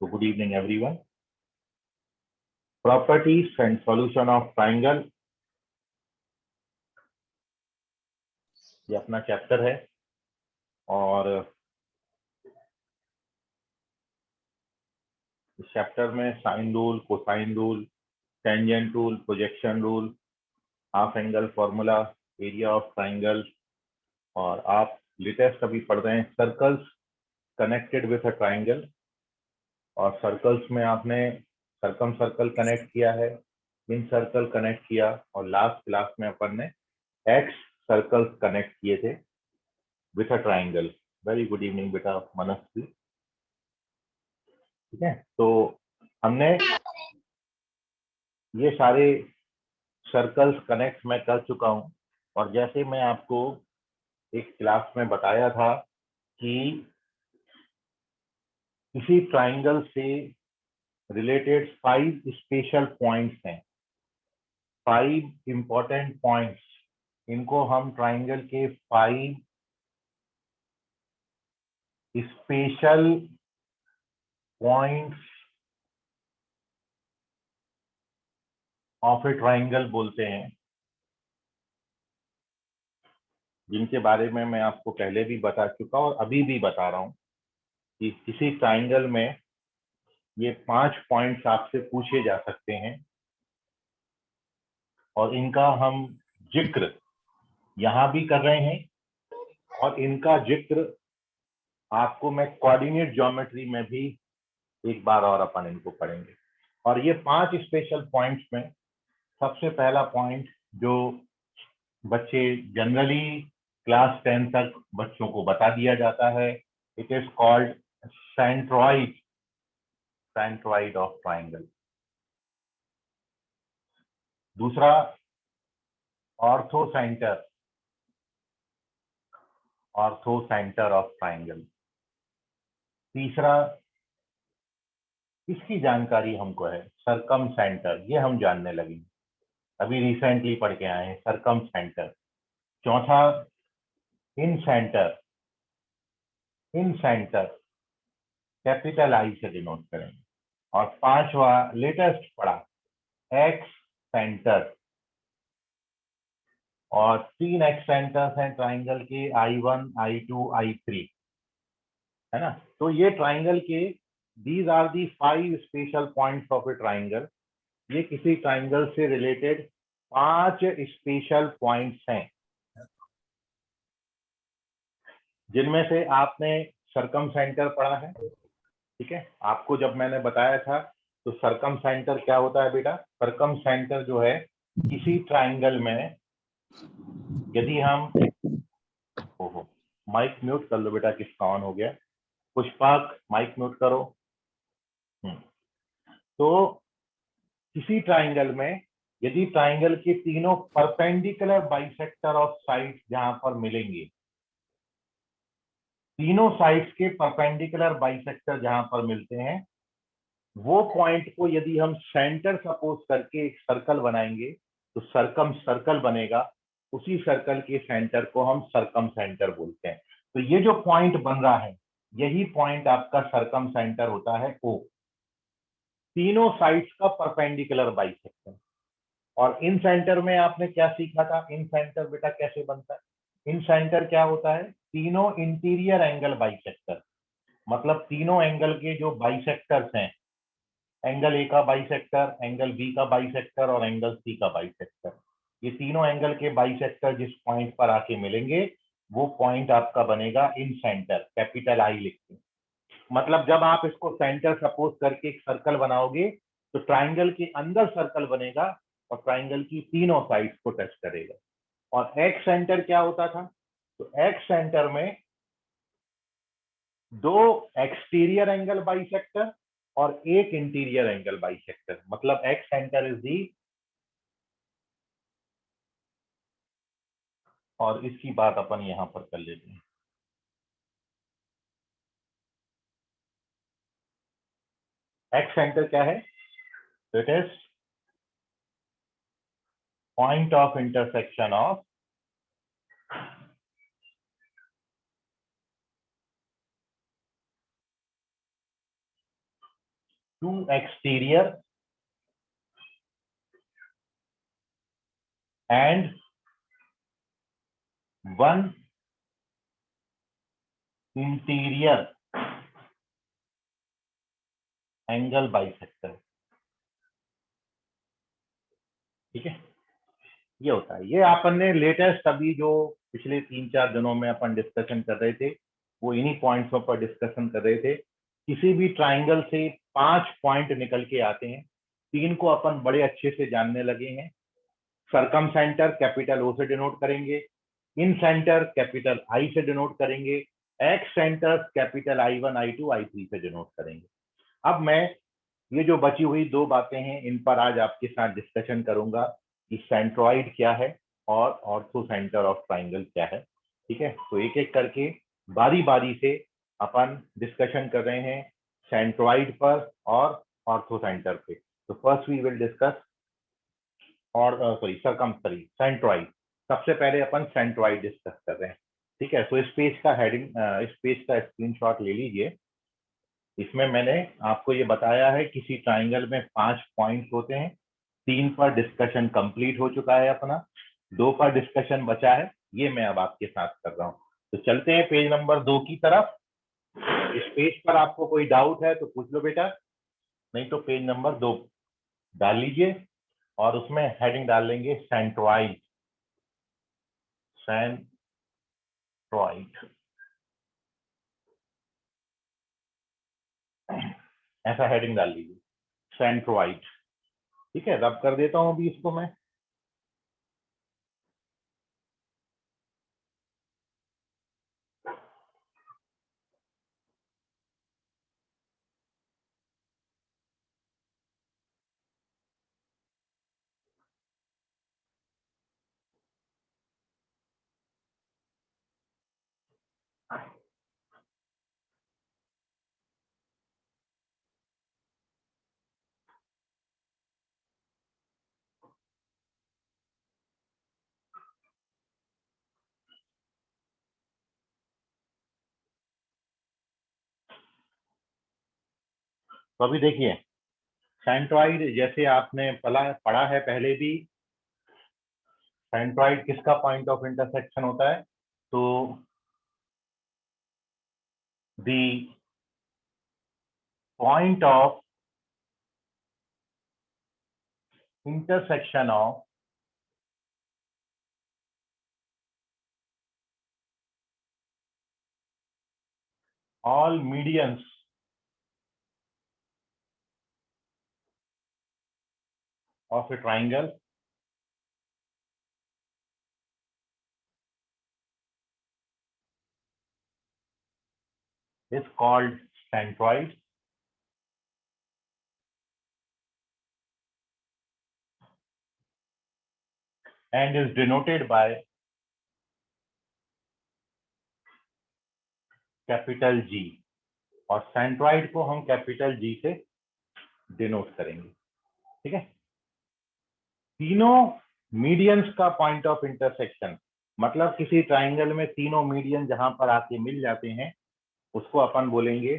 So good evening, everyone. Properties and solution of triangle, ये अपना chapter है और इस चैप्टर में sine rule, cosine rule, tangent rule, projection rule, half angle formula, area of triangle और आप latest अभी पढ़ रहे हैं circles connected with a triangle. और सर्कल्स में आपने सर्कम सर्कल कनेक्ट किया है, इन सर्कल कनेक्ट किया और लास्ट क्लास में अपन ने एक्स सर्कल्स कनेक्ट किए थे with a triangle. Very good evening बेटा मनस्वी। ठीक है, तो हमने ये सारे सर्कल्स कनेक्ट मैं कर चुका हूं और जैसे मैं आपको एक क्लास में बताया था कि किसी ट्राइंगल से रिलेटेड 5 स्पेशल पॉइंट्स हैं, 5 इंपॉर्टेंट पॉइंट्स, इनको हम ट्राइंगल के 5 special points of a triangle बोलते हैं, जिनके बारे में मैं आपको पहले भी बता चुका और अभी भी बता रहा हूं कि किसी ट्राइंगल में ये 5 पॉइंट्स आपसे पूछे जा सकते हैं और इनका हम जिक्र यहां भी कर रहे हैं और इनका जिक्र आपको मैं कोऑर्डिनेट ज्योमेट्री में भी एक बार और अपन इनको पढ़ेंगे। और ये 5 स्पेशल पॉइंट्स में सबसे पहला पॉइंट जो बच्चे जनरली क्लास 10 तक बच्चों को बता दिया जाता है, it is called centroid, centroid of triangle. दूसरा orthocentre, orthocentre of triangle. तीसरा, इसकी जानकारी हमको है सरकम सेंटर, ये हम जानने लगे, अभी रिसेंटली पढ़ के आए हैं सरकम सेंटर। चौथा incentre, incentre capital I से डिनोट करेंगे। और पांचवा लेटेस्ट पढ़ा एक्स सेंटर, और 3 एक्स सेंटर्स हैं ट्राइंगल के, I1, I2, I3, है ना। तो ये ट्राइंगल के these are the 5 special points of a triangle. ये किसी ट्राइंगल से रिलेटेड 5 स्पेशल पॉइंट्स हैं, जिनमें से आपने सरकम सेंटर पढ़ा है। ठीक है, आपको जब मैंने बताया था तो सरकम सेंटर क्या होता है बेटा, सरकम सेंटर जो है किसी ट्राइंगल में यदि हम, ओहो माइक म्यूट कर लो बेटा, किसका ऑन हो गया, पुष्पक माइक म्यूट करो। तो किसी ट्राइंगल में यदि ट्राइंगल के तीनों परपेंडिकुलर बाइसेक्टर ऑफ साइड्स जहां पर मिलेंगे, तीनों साइड्स के परपेंडिकुलर बाइसेक्टर जहां पर मिलते हैं, वो पॉइंट को यदि हम सेंटर सपोज करके एक सर्कल बनाएंगे तो सरकम सर्कल बनेगा, उसी सर्कल के सेंटर को हम सरकम सेंटर बोलते हैं। तो ये जो पॉइंट बन रहा है यही पॉइंट आपका सरकम सेंटर होता है, ओ, तीनों साइड्स का परपेंडिकुलर बाइसेक्टर। और इन सेंटर में आपने क्या सीखा था, इन सेंटर बेटा कैसे बनता है, इन सेंटर क्या होता है, तीनों इंटीरियर एंगल बाइसेक्टर, मतलब तीनों एंगल के जो बाइसेक्टर्स हैं, एंगल ए का बाइसेक्टर, एंगल बी का बाइसेक्टर और एंगल सी का बाइसेक्टर, ये तीनों एंगल के बाइसेक्टर जिस पॉइंट पर आके मिलेंगे वो पॉइंट आपका बनेगा इन सेंटर, कैपिटल आई लिख के। मतलब जब आप इसको सेंटर सपोज करके एक सर्कल बनाओगे तो ट्राइंगल के अंदर सर्कल बनेगा और ट्राइंगल की तीनों साइड्स को टच करेगा। और एक्स सेंटर क्या होता था, तो एक्स सेंटर में 2 एक्सटीरियर एंगल बाइसेक्टर और 1 इंटीरियर एंगल बाइसेक्टर, मतलब एक्स सेंटर इज दी, और इसकी बात अपन यहां पर कर लेते हैं। एक्स सेंटर क्या है, it is point of intersection of 2 exterior and 1 interior angle bisector। ठीक है, ये होता है। ये अपन ने लेटेस्ट अभी जो पिछले 3-4 दिनों में अपन डिस्कशन कर रहे थे, वो इन्हीं पॉइंट्सों पर डिस्कशन कर रहे थे। किसी भी ट्राइंगल से 5 पॉइंट निकल के आते हैं, 3 को अपन बड़े अच्छे से जानने लगे हैं। सरकम सेंटर कैपिटल ओ से डिनोट करेंगे, इन सेंटर कैपिटल आई से डिनोट करेंगे, x centre capital I1 I2 I3 से डिनोट करेंगे। अब मैं ये जो बची हुई 2 बातें हैं, इन पर आज आपके साथ डिस्कशन करूंगा कि सेंट्रॉइड क्या है और ऑर्थो सेंटर ऑफ ट्राइंगल क्या है। ठीक है, तो एक एक करके बारी बारी से अपन डिस्कशन कर रहे हैं सेंट्रॉइड पर और ऑर्थो सेंटर पे। तो फर्स्ट वी विल डिस्कस और सरकमफेरेंस सेंट्रॉइड। सबसे पहले अपन सेंट्रॉइड डिस्कस कर रहे हैं। ठीक है, तो इस पेज का हेडिंग, इस पेज का स्क्रीनशॉट ले लीजिए। इसमें मैंने आपको ये बताया है किसी ट्राइंगल में 5 पॉइंट्स होते हैं। 3 पर डिस्कशन कंप्लीट हो चुका है अपना, 2 पर डिस्कशन बचा है, ये मैं अब आपके साथ कर रहा हूँ। तो चलते हैं पेज नंबर 2 की तरफ। इस पेज पर आपको कोई डाउट है तो पूछ लो बेटा, नहीं तो पेज नंबर 2 डाल लीजिए और उसमें हेडिंग डाल लेंगे सेंट्रॉइड। सेंट्रॉइड ऐसा हेडिंग डाल लीजिए, सेंट्रॉइड। ठीक है, रब कर देता हूं अभी इसको मैं। तो अभी देखिए, सेंट्रॉइड जैसे आपने पढ़ा है पहले भी, सेंट्रॉइड किसका पॉइंट ऑफ इंटरसेक्शन होता है? तो the point of intersection of all medians of a triangle is called centroid, and is denoted by capital G। और सेंट्रॉइड को हम कैपिटल G से डिनोट करेंगे। ठीक है, तीनों मीडियंस का पॉइंट ऑफ इंटरसेक्शन, मतलब किसी ट्राइंगल में तीनों मीडियन जहां पर आके मिल जाते हैं उसको अपन बोलेंगे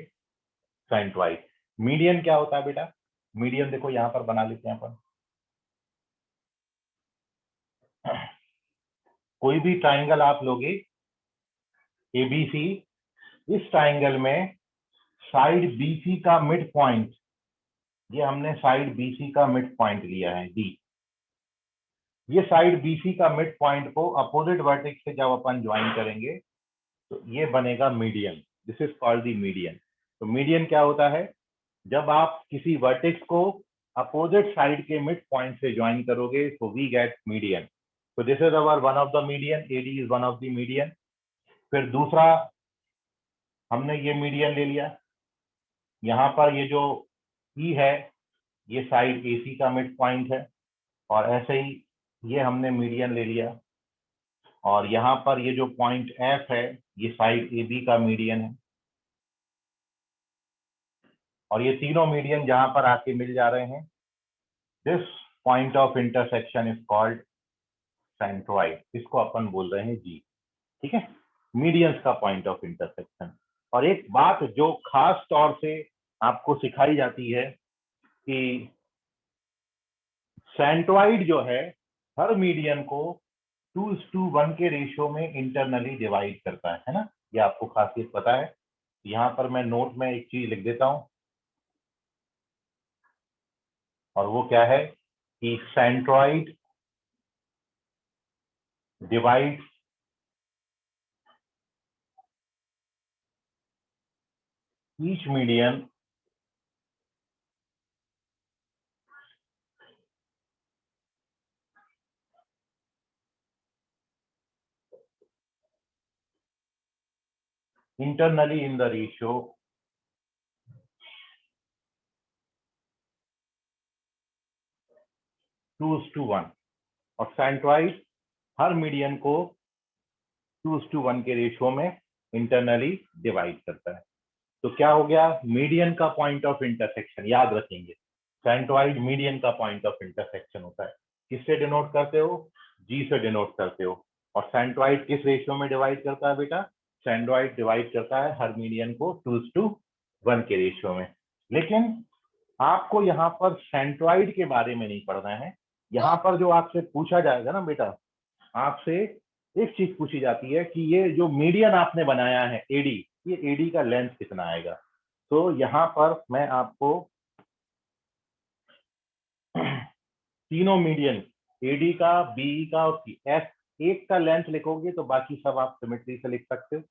सेंट्रॉइड। मीडियन क्या होता है बेटा? मीडियन देखो यहां पर बना लेते हैं अपन। कोई भी ट्राइंगल आप लोगे एबीसी, इस ट्राइंगल में साइड बीसी का मिड पॉइंट, ये हमने साइड बीसी का मिड पॉइंट लिया है डी। ये साइड बीसी का मिड पॉइंट को अपोजिट वर्टेक्स से जब अपन ज्वाइन करेंगे तो ये बनेगा median. This is called the median. तो मीडियन क्या होता है? जब आप किसी वर्टेक्स को अपोजिट साइड के मिड पॉइंट से ज्वाइन करोगे तो वी गेट मीडियन। तो this is our one of the median, AD is one of the median. फिर दूसरा, हमने ये मीडियन ले लिया, यहाँ पर ये जो ई है ये साइड एसी का मिड पॉइंट है, और ऐसे ही ये हमने मीडियन ले लिया, और यहाँ पर ये जो पॉइंट एफ है ये साइड ए बी का मीडियन है, और ये तीनों मीडियन जहां पर आके मिल जा रहे हैं, this point of intersection is called centroid. इसको अपन बोल रहे हैं जी। ठीक है, मीडियंस का पॉइंट ऑफ इंटरसेक्शन। और एक बात जो खास तौर से आपको सिखाई जाती है कि सेंट्रॉइड जो है हर मीडियन को 2:1 के रेशियो में इंटरनली डिवाइड करता है ना। ये आपको खासियत पता है। यहाँ पर मैं नोट में एक चीज लिख देता हूं, और वो क्या है कि centroid divide each median internally in the ratio 2:1, और सेंट्रॉइड हर मीडियन को 2:1 के रेशियो में इंटरनली डिवाइड करता है। तो क्या हो गया, मीडियन का पॉइंट ऑफ इंटरसेक्शन याद रखेंगे, सेंट्रॉइड मीडियन का पॉइंट ऑफ इंटरसेक्शन होता है। किससे डिनोट करते हो, जी से डिनोट करते हो। और सेंट्रॉइड किस रेशियो में डिवाइड करता है बेटा, सेंट्रॉइड डिवाइड करता है हर मीडियन को 2:1 के रेशियो में। लेकिन आपको यहाँ पर सेंट्रॉइड के बारे में नहीं पढ़ना है। यहाँ पर जो आपसे पूछा जाएगा ना बेटा, आपसे एक चीज पूछी जाती है कि ये जो मीडियन आपने बनाया है एडी, ये एडी का लेंथ कितना आएगा। तो यहाँ पर मैं आपको तीनों मीडियन एडी का, बीई का और एफ एक का लेंथ लिखोगे तो बाकी सब आप सिमेट्री से लिख सकते हो।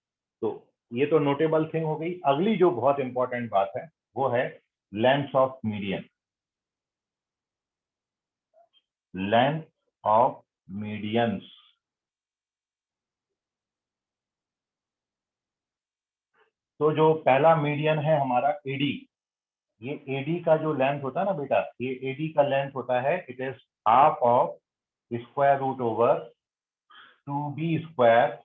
तो ये तो नोटेबल थिंग हो गई। अगली जो बहुत इंपॉर्टेंट बात है वो है length of median. Length of medians, तो जो पहला मीडियन है हमारा एडी, ये एडी का जो लेंथ होता है ना बेटा, ये एडी का लेंथ होता है, it is half of square root over 2b²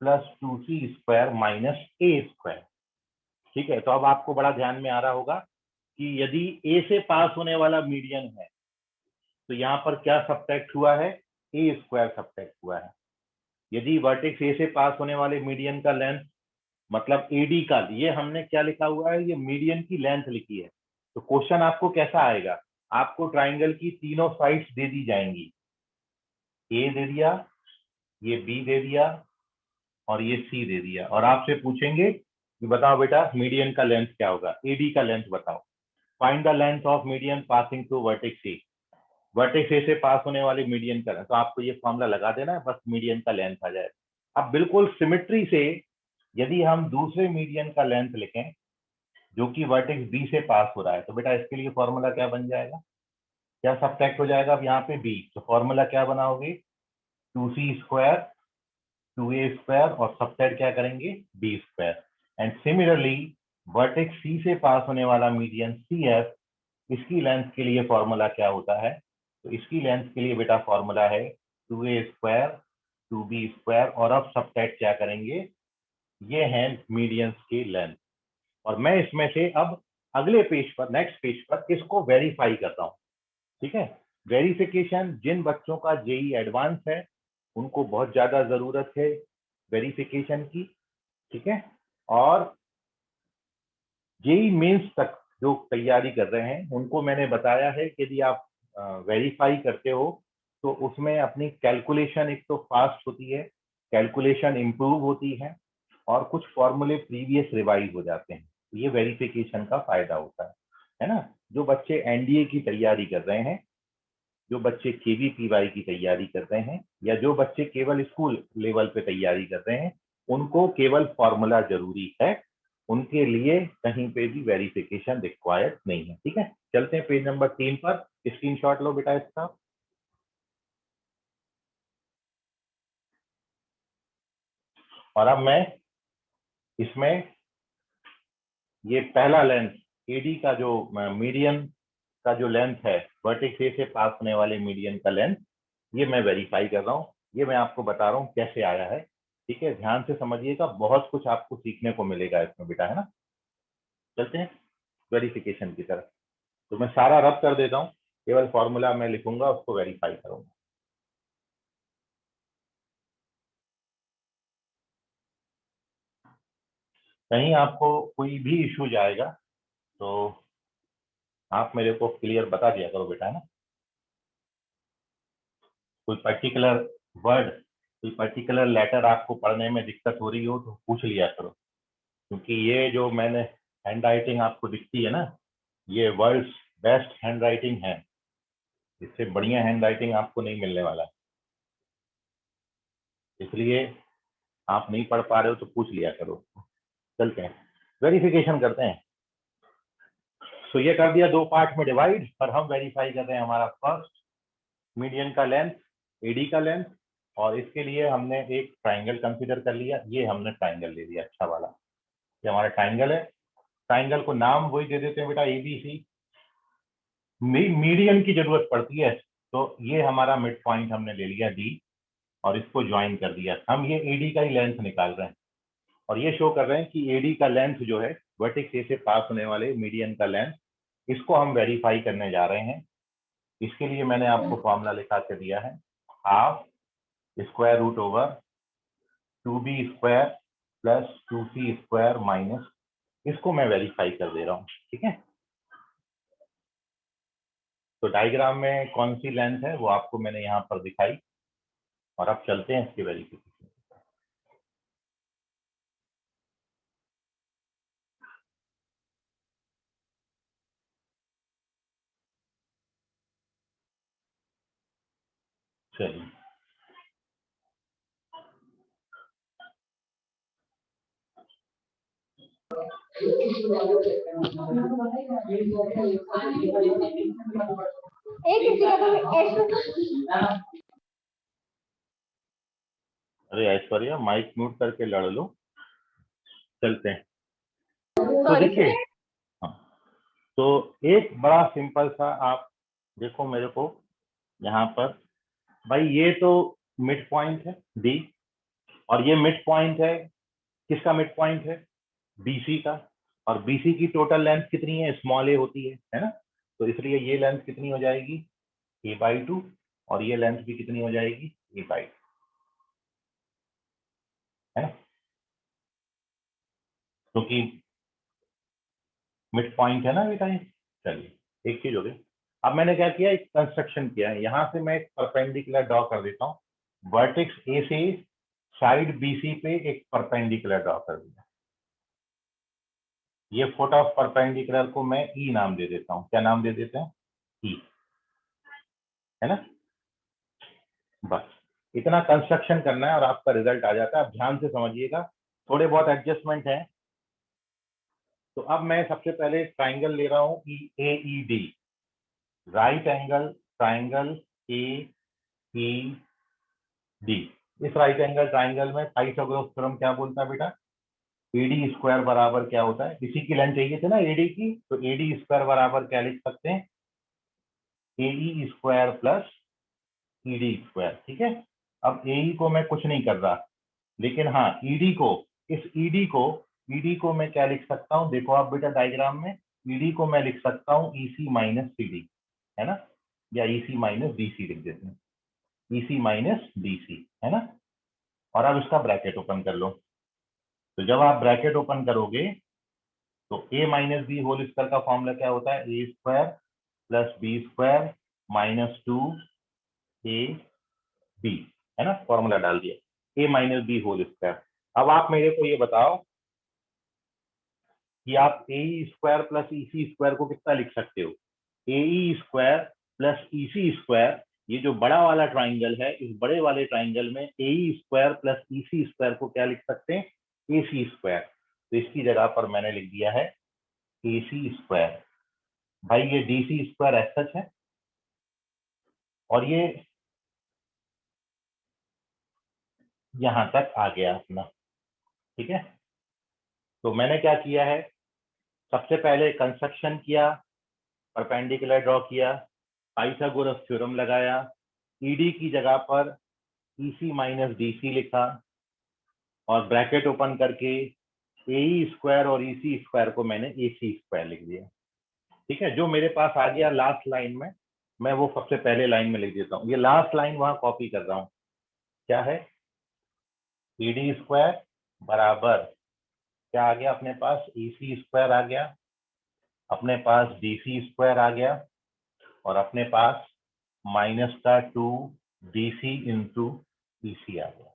plus 2c² minus a²। ठीक है, तो अब आपको बड़ा ध्यान में आ रहा होगा कि यदि ए से पास होने वाला मीडियन है तो यहाँ पर क्या सब्ट्रैक्ट हुआ है, a² सब्ट्रैक्ट हुआ है। यदि वर्टेक्स ए से पास होने वाले मीडियन का लेंथ मतलब एडी का, ये हमने क्या लिखा हुआ है, ये मीडियन की लेंथ लिखी है। तो क्वेश्चन आपको कैसा आएगा, आपको ट्राइंगल की तीनों साइड्स दे दी जाएंगी, ए दे दिया, ये बी दे दिया और ये सी दे दिया, और आपसे पूछेंगे कि बताओ बेटा मीडियन का लेंथ क्या होगा, एडी का लेंथ बताओ। Find the length of median passing through vertex A. Vertex A से पास होने वाले मीडियन का, तो आपको ये फॉर्मूला लगा देना है, बस मीडियन का लेंथ आ जाए। अब बिल्कुल सिमेट्री से यदि हम दूसरे मीडियन का लेंथ लिखें जो कि वर्टेक्स बी से पास हो रहा है, तो बेटा इसके लिए फॉर्मूला क्या बन जाएगा, क्या सब्ट्रैक्ट हो जाएगा अब यहाँ पे बी, तो फॉर्मूला क्या बनाओगे, 2c² 2a² और सब्ट्रैक्ट क्या करेंगे, b²। एंड सिमिलरली वर्टेक्स सी से पास होने वाला मीडियन CF, इसकी लेंथ के लिए फॉर्मूला क्या होता है, तो इसकी लेंथ के लिए बेटा फॉर्मूला है 2a² 2b² और अब सब्ट्रैक्ट क्या करेंगे, ये है मीडियंस की लेंथ। और मैं इसमें से अब अगले पेज पर, नेक्स्ट पेज पर इसको वेरीफाई करता हूँ। ठीक है, वेरिफिकेशन जिन बच्चों का जेई एडवांस है उनको बहुत ज्यादा जरूरत है वेरिफिकेशन की। ठीक है, और जेई मेंस तक जो तैयारी कर रहे हैं उनको मैंने बताया है कि यदि आप वेरीफाई करते हो तो उसमें अपनी कैलकुलेशन एक तो फास्ट होती है, कैलकुलेशन इंप्रूव होती है, और कुछ फॉर्मूले प्रीवियस रिवाइज हो जाते हैं। ये वेरिफिकेशन का फायदा होता है ना। जो बच्चे एनडीए की तैयारी कर रहे हैं, जो बच्चे केवीपीवाई की तैयारी कर रहे हैं, या जो बच्चे केवल स्कूल लेवल पे तैयारी कर रहे हैं, उनको केवल फॉर्मूला जरूरी है, उनके लिए कहीं पे भी वेरिफिकेशन रिक्वायर्ड नहीं है। ठीक है, चलते हैं पेज नंबर 3 पर, स्क्रीनशॉट लो बेटा इसका। और अब मैं इसमें ये पहला लेंथ एडी का जो मीडियन का जो लेंथ है, वर्टेक्स ए से पास होने वाले मीडियन का लेंथ, ये मैं वेरीफाई कर रहा हूँ। ये मैं आपको बता रहा हूँ कैसे आया है। ठीक है, ध्यान से समझिएगा, बहुत कुछ आपको सीखने को मिलेगा इसमें बेटा, है ना। चलते हैं वेरिफिकेशन की तरफ। तो मैं सारा रब कर देता हूँ, केवल फॉर्मूला मैं लिखूंगा, उसको वेरीफाई करूंगा। कहीं आपको कोई भी इशू जाएगा तो आप मेरे को क्लियर बता दिया करो बेटा, है ना। कोई पर्टिकुलर वर्ड, कोई पर्टिकुलर लेटर आपको पढ़ने में दिक्कत हो रही हो तो पूछ लिया करो, क्योंकि ये जो मैंने हैंड राइटिंग आपको दिखती है ना, ये वर्ल्ड्स बेस्ट हैंड राइटिंग है। इससे बढ़िया हैंड राइटिंग आपको नहीं मिलने वाला, इसलिए आप नहीं पढ़ पा रहे हो तो पूछ लिया करो। चलते हैं, वेरिफिकेशन करते हैं। तो ये कर दिया दो पार्ट में डिवाइड, पर हम वेरीफाई कर रहे हैं हमारा फर्स्ट मीडियन का लेंथ, एडी का लेंथ, और इसके लिए हमने एक ट्राइंगल कंसीडर कर लिया। ये हमने ट्राइंगल ले लिया अच्छा वाला, ये हमारा ट्राइंगल है। ट्राइंगल को नाम वही दे देते हैं बेटा, एबीसी। मीडियन की जरूरत पड़ती है, तो ये हमारा मिड पॉइंट हमने ले लिया डी, और इसको ज्वाइन कर दिया। हम ये एडी का ही लेंथ निकाल रहे हैं, और ये शो कर रहे हैं कि एडी का लेंथ जो है वर्टेक्स ए से पास होने वाले मीडियन का लेंथ, इसको हम वेरीफाई करने जा रहे हैं। इसके लिए मैंने आपको फॉर्मूला लिखा के दिया है, half square root over 2b square plus 2c square minus, इसको मैं वेरीफाई कर दे रहा हूँ, ठीक है। तो डायग्राम में कौन सी लेंथ है वो आपको मैंने यहाँ पर दिखाई, और अब चलते हैं इसकी वेरिफिकेशन। चलिए, अरे ऐश्वर्या माइक म्यूट करके लड़ लो। चलते हैं, तो देखिए, हाँ, तो एक बड़ा सिंपल सा आप देखो मेरे को यहाँ पर, भाई ये तो मिड पॉइंट है डी, और ये मिड पॉइंट है, किसका मिड पॉइंट है, बीसी का। और बीसी की टोटल लेंथ कितनी है, स्मॉल ए होती है ना। तो इसलिए ये लेंथ कितनी हो जाएगी, a/2, और ये लेंथ भी कितनी हो जाएगी, a/2, है ना, क्योंकि मिड पॉइंट है ना बेटा ये। चलिए, एक चीज हो गई। अब मैंने क्या किया, एक कंस्ट्रक्शन किया है, यहां से मैं एक परपेंडिकुलर ड्रॉ कर देता हूँ। वर्टेक्स ए से साइड बीसी पे एक परपेंडिकुलर ड्रॉ कर दिया। ये फुट ऑफ परपेंडिकुलर को मैं ई नाम दे देता हूँ। क्या नाम दे देते हैं, ई, है ना। बस इतना कंस्ट्रक्शन करना है और आपका रिजल्ट आ जाता है। आप ध्यान से समझिएगा, थोड़े बहुत एडजस्टमेंट है। तो अब मैं सबसे पहले ट्राइंगल ले रहा हूँ A E D, right angle triangle A E D. इस राइट एंगल ट्राइंगल में पाइथागोरस थ्योरम क्या बोलता है बेटा, एडी स्क्वायर बराबर क्या होता है, इसी की लेंथ चाहिए थे ना एडी की, तो एडी स्क्वायर बराबर क्या लिख सकते हैं, एई स्क्वायर प्लस ईडी स्क्वायर, ठीक है। अब एई को मैं कुछ नहीं कर रहा, लेकिन हाँ ईडी को, इस ईडी को मैं क्या लिख सकता हूँ, देखो आप बेटा डायग्राम में, ईडी को मैं लिख सकता हूँ ईसी माइनस सीडी, है ना, या ईसी माइनस डीसी लिख देते हैं, ईसी माइनस डीसी, है ना। और अब इसका ब्रैकेट ओपन कर लो। तो जब आप ब्रैकेट ओपन करोगे तो A minus B whole square का फॉर्मूला क्या होता है, A square plus B square minus 2 A B, है ना, फॉर्मूला डाल दिया, A minus B whole square. अब आप मेरे को ये बताओ कि आप A square plus EC square को कितना लिख सकते हो, A square plus EC square. ये जो बड़ा वाला ट्राइंगल है, इस बड़े वाले ट्राइंगल में ए स्क्वायर प्लस ईसी स्क्वायर को क्या लिख सकते हैं, ए सी स्क्वायर। तो इसकी जगह पर मैंने लिख दिया है ए सी स्क्वायर। भाई ये डी सी स्क्वायर एस सच है, और ये यहां तक आ गया अपना, ठीक है। तो मैंने क्या किया है, सबसे पहले कंस्ट्रक्शन किया, परपेंडिकुलर ड्रॉ किया, पाइथागोरस थ्योरम लगाया, ईडी की जगह पर ईसी माइनस डीसी लिखा, और ब्रैकेट ओपन करके ए स्क्वायर और ईसी स्क्वायर को मैंने ए सी स्क्वायर लिख दिया, ठीक है। जो मेरे पास आ गया लास्ट लाइन में, मैं वो सबसे पहले लाइन में लिख देता हूँ। ये लास्ट लाइन वहां कॉपी कर रहा हूँ, क्या है, ईडी स्क्वायर बराबर क्या आ गया अपने पास, ईसी स्क्वायर आ गया, अपने पास DC स्क्वायर आ गया और अपने पास माइनस का 2 DC इंटू EC आ गया।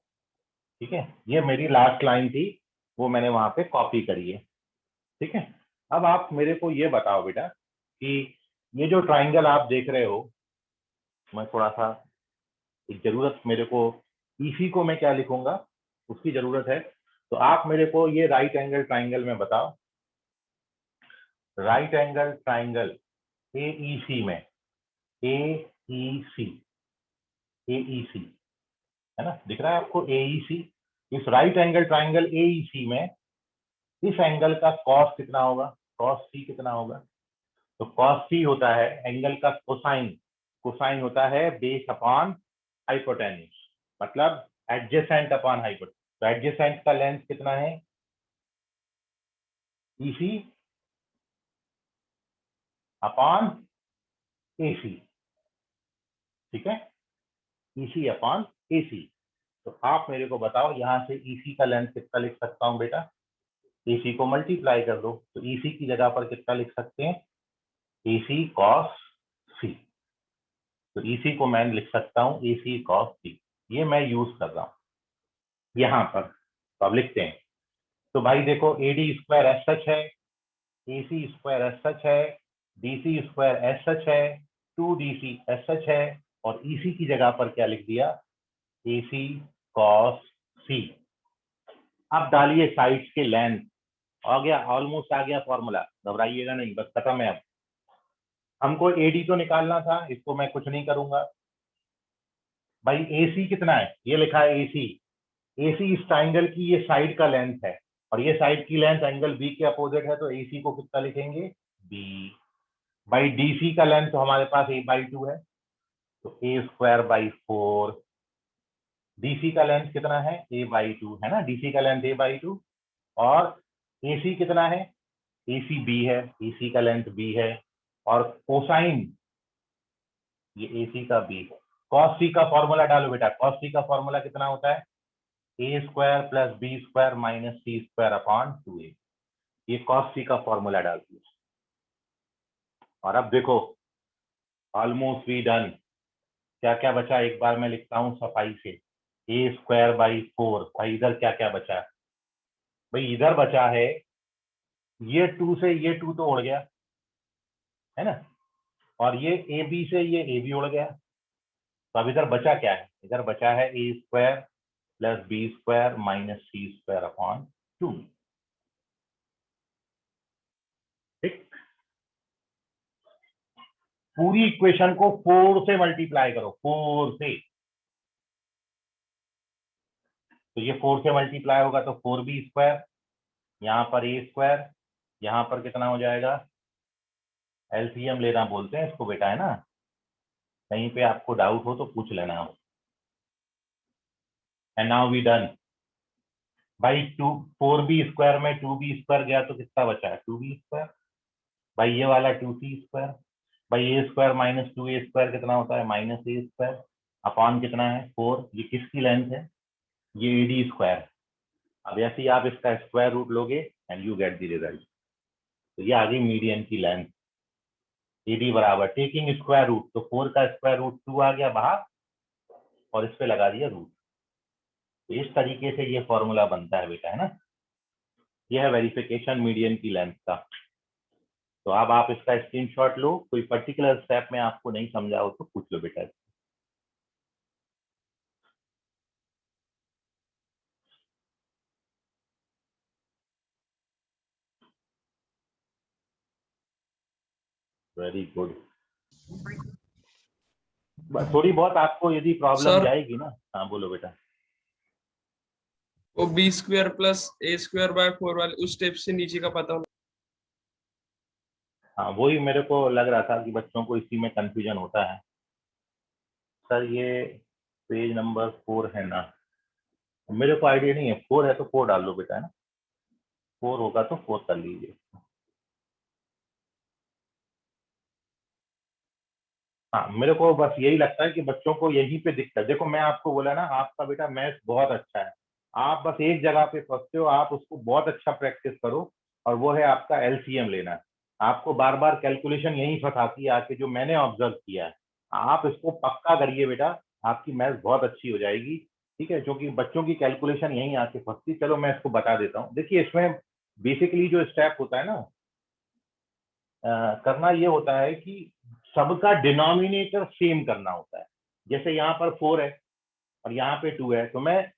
ठीक है, ये मेरी लास्ट लाइन थी, वो मैंने वहां पे कॉपी करी है। ठीक है, अब आप मेरे को ये बताओ बेटा कि ये जो ट्राइंगल आप देख रहे हो, मैं थोड़ा सा एक जरूरत मेरे को EC को मैं क्या लिखूंगा उसकी जरूरत है, तो आप मेरे को ये राइट एंगल ट्राइंगल में बताओ। राइट एंगल ट्राइंगल AEC में, AEC है ना, दिख रहा है आपको AEC? इस राइट एंगल ट्राइंगल AEC में इस एंगल का कॉस कितना होगा, कॉस C कितना होगा? तो कॉस C होता है एंगल का कोसाइन, कोसाइन होता है बेस अपॉन हाइपोटेन्यूज, मतलब एडजेसेंट अपॉन हाइपोटेन्यूज। तो एडजेसेंट का लेंथ कितना है? EC upon AC। ठीक है, EC अपॉन AC। तो आप मेरे को बताओ यहां से EC का लेंथ कितना लिख सकता हूं बेटा? AC को मल्टीप्लाई कर दो, तो EC की जगह पर कितना लिख सकते हैं? AC cos C। तो EC को मैं लिख सकता हूं AC cos C। ये मैं यूज कर रहा हूं यहां पर, तो अब लिखते हैं। तो भाई देखो, AD स्क्वायर एस सच है, AC स्क्वायर एस सच है, DC स्क्वायर एस सच है, 2DC एस सच है, और EC की जगह पर क्या लिख दिया? AC cos C। अब डालिए साइड्स के लेंथ, आ गया, ऑलमोस्ट आ गया फॉर्मूला, घबराइएगा नहीं, बस खत्म है। अब हमको AD तो निकालना था, इसको मैं कुछ नहीं करूंगा। भाई AC कितना है? ये लिखा है AC। AC इस ट्राइंगल की ये साइड का लेंथ है, और ये साइड की लेंथ एंगल B के अपोजिट है, तो AC को कितना लिखेंगे? B। भाई DC का लेंथ तो हमारे पास A/2 है, तो A²/4। DC का लेंथ कितना है? A/2 है ना, DC का लेंथ A/2। और AC कितना है? AC B है, AC का लेंथ B है, और कोसाइन ये AC का B है। cos C का फॉर्मूला डालो बेटा, cos C का फॉर्मूला कितना होता है? A² + B² - C² upon 2A। ये cos C का फॉर्मूला डाल दिया। और अब देखो, ऑलमोस्ट वी डन। क्या क्या बचा एक बार मैं लिखता हूँ सफाई से। A²/4। भाई इधर क्या क्या बचा? भाई इधर बचा है, ये 2 से ये 2 तो उड़ गया है ना, और ये AB से ये AB उड़ गया। तो अब इधर बचा क्या है? इधर बचा है A² + B² - C² अपॉन 2। ठीक, पूरी इक्वेशन को 4 से मल्टीप्लाई करो, 4 से। तो ये 4 से मल्टीप्लाई होगा तो 4B², यहाँ पर A², यहाँ पर कितना हो जाएगा? LCM लेना बोलते हैं इसको बेटा, है ना, कहीं पे आपको डाउट हो तो पूछ लेना। And now we done. भाई 4B² में 2B² गया तो कितना बचा? 2B²। भाई ये वाला 2C²। भाई A² - 2A² कितना होता है? -A²। अपॉन कितना है? 4। ये किसकी लेंथ है? ये AD²। अब ऐसे ही आप इसका स्क्वायर रूट लोगे and you get the result. तो ये आ गई मीडियन की लेंथ। AD बराबर टेकिंग स्क्वायर रूट, तो 4 का स्क्वायर रूट 2 आ गया बाहर, और इस पे लगा दिया रूट। तो इस तरीके से ये फॉर्मूला बनता है बेटा, है ना। ये है वेरिफिकेशन मीडियन की लेंथ का। तो अब आप इसका स्क्रीनशॉट लो, कोई पर्टिकुलर स्टेप में आपको नहीं समझा हो तो पूछ लो बेटा। Very good. थोड़ी बहुत आपको यदि प्रॉब्लम सर जाएगी ना, हाँ बोलो बेटा। वो B² + A²/4 वाले उस स्टेप से नीचे का पता होना। हाँ वही मेरे को लग रहा था कि बच्चों को इसी में कंफ्यूजन होता है। सर ये पेज नंबर 4 है ना, मेरे को आइडिया नहीं है। 4 है तो 4 डाल लो बेटा, है ना, 4 होगा तो 4 कर लीजिए। हाँ मेरे को बस यही लगता है कि बच्चों को यहीं पे दिक्कत। देखो मैं आपको बोला ना, आपका बेटा मैथ्स बहुत अच्छा है, आप बस एक जगह पे फंसते हो, आप उसको बहुत अच्छा प्रैक्टिस करो, और वो है आपका LCM लेना। आपको बार बार कैलकुलेशन यही फंसाती है आके, जो मैंने ऑब्जर्व किया है। आप इसको पक्का करिए बेटा, आपकी मैथ्स बहुत अच्छी हो जाएगी, ठीक है, क्योंकि बच्चों की कैलकुलेशन यही आके फंसती। चलो मैं इसको बता देता हूँ। देखिए इसमें बेसिकली जो स्टेप होता है ना, करना ये होता है कि सबका डिनोमिनेटर सेम करना होता है। जैसे यहाँ पर 4 है और यहाँ पे 2 है, तो मैं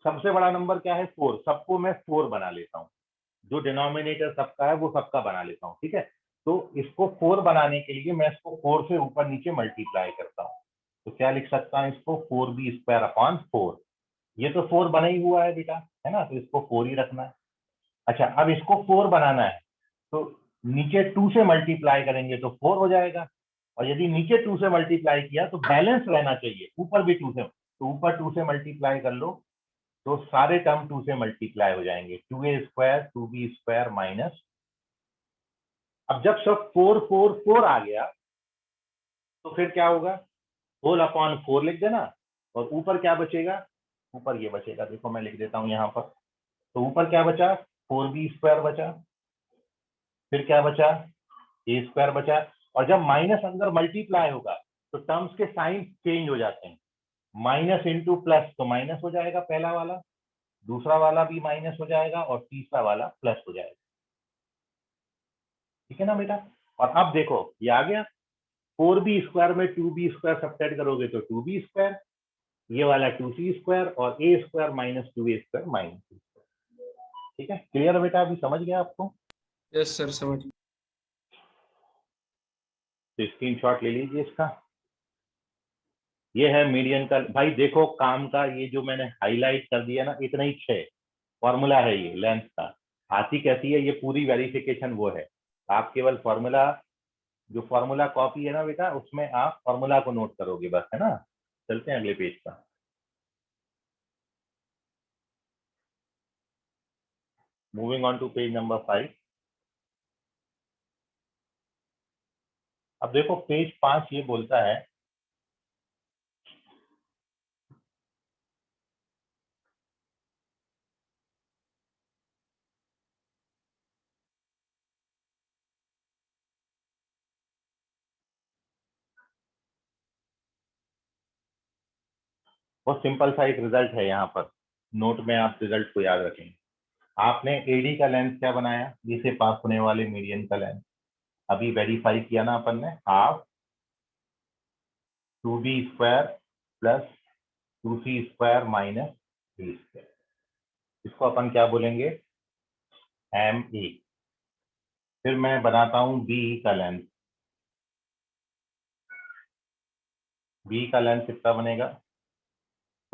सबसे बड़ा नंबर क्या है 4, सबको मैं 4 बना लेता हूँ। जो डिनोमिनेटर सबका है वो सबका बना लेता हूँ, ठीक है। तो इसको 4 बनाने के लिए मैं इसको 4 से ऊपर नीचे मल्टीप्लाई करता हूँ। तो क्या लिख सकता हूँ इसको, 4b² अपॉन 4। ये तो 4 बना ही हुआ है बेटा, है ना, तो इसको 4 ही रखना है। अच्छा, अब इसको 4 बनाना है तो नीचे 2 से मल्टीप्लाई करेंगे तो 4 हो जाएगा, और यदि नीचे 2 से मल्टीप्लाई किया तो बैलेंस रहना चाहिए, ऊपर भी 2 से, तो ऊपर 2 से मल्टीप्लाई कर लो तो सारे टर्म 2 से मल्टीप्लाई हो जाएंगे। 2a² 2b² माइनस, अब जब सब 4 4 4 आ गया तो फिर क्या होगा, होल अपॉन 4 लिख देना, और ऊपर क्या बचेगा, ऊपर ये बचेगा, देखो मैं लिख देता हूं यहाँ पर। तो ऊपर क्या बचा, 4b² बचा, फिर क्या बचा, a² बचा, और जब माइनस अंदर मल्टीप्लाई होगा तो टर्म्स के साइन चेंज हो जाते हैं। माइनस इंटू प्लस तो माइनस हो जाएगा पहला वाला, दूसरा वाला भी माइनस हो जाएगा, और तीसरा वाला प्लस हो जाएगा, ठीक है ना बेटा। और अब देखो ये आ गया, 4b² में 2b² सब्ट्रैक्ट करोगे तो 2b², ये वाला 2c² और a² माइनस 2a² माइनस 2, ठीक है। क्लियर बेटा, अभी समझ गया आपको। यस सर, समझ। तो स्क्रीनशॉट ले लीजिए इसका। ये है मीडियन का, भाई देखो काम का ये जो मैंने हाईलाइट कर दिया ना, इतना ही 6 फॉर्मूला है ये लेंथ का। आती कैसी है ये पूरी वेरिफिकेशन वो है, आप केवल फॉर्मूला, जो फॉर्मूला कॉपी है ना बेटा, उसमें आप फॉर्मूला को नोट करोगे बस, है ना। चलते हैं अगले पेज पर। Moving on to page number 5। अब देखो पेज 5 ये बोलता है, बहुत सिंपल सा एक रिजल्ट है यहाँ पर, नोट में आप रिजल्ट को याद रखेंगे। आपने एडी का लेंथ क्या बनाया, बी से पास होने वाले मीडियन का लेंथ, अभी वेरीफाई किया ना अपन ने, half 2b² plus 2c² minus 3², इसको अपन क्या बोलेंगे, एम ए। फिर मैं बनाता हूँ बी का लेंथ, बी का लेंथ कितना बनेगा,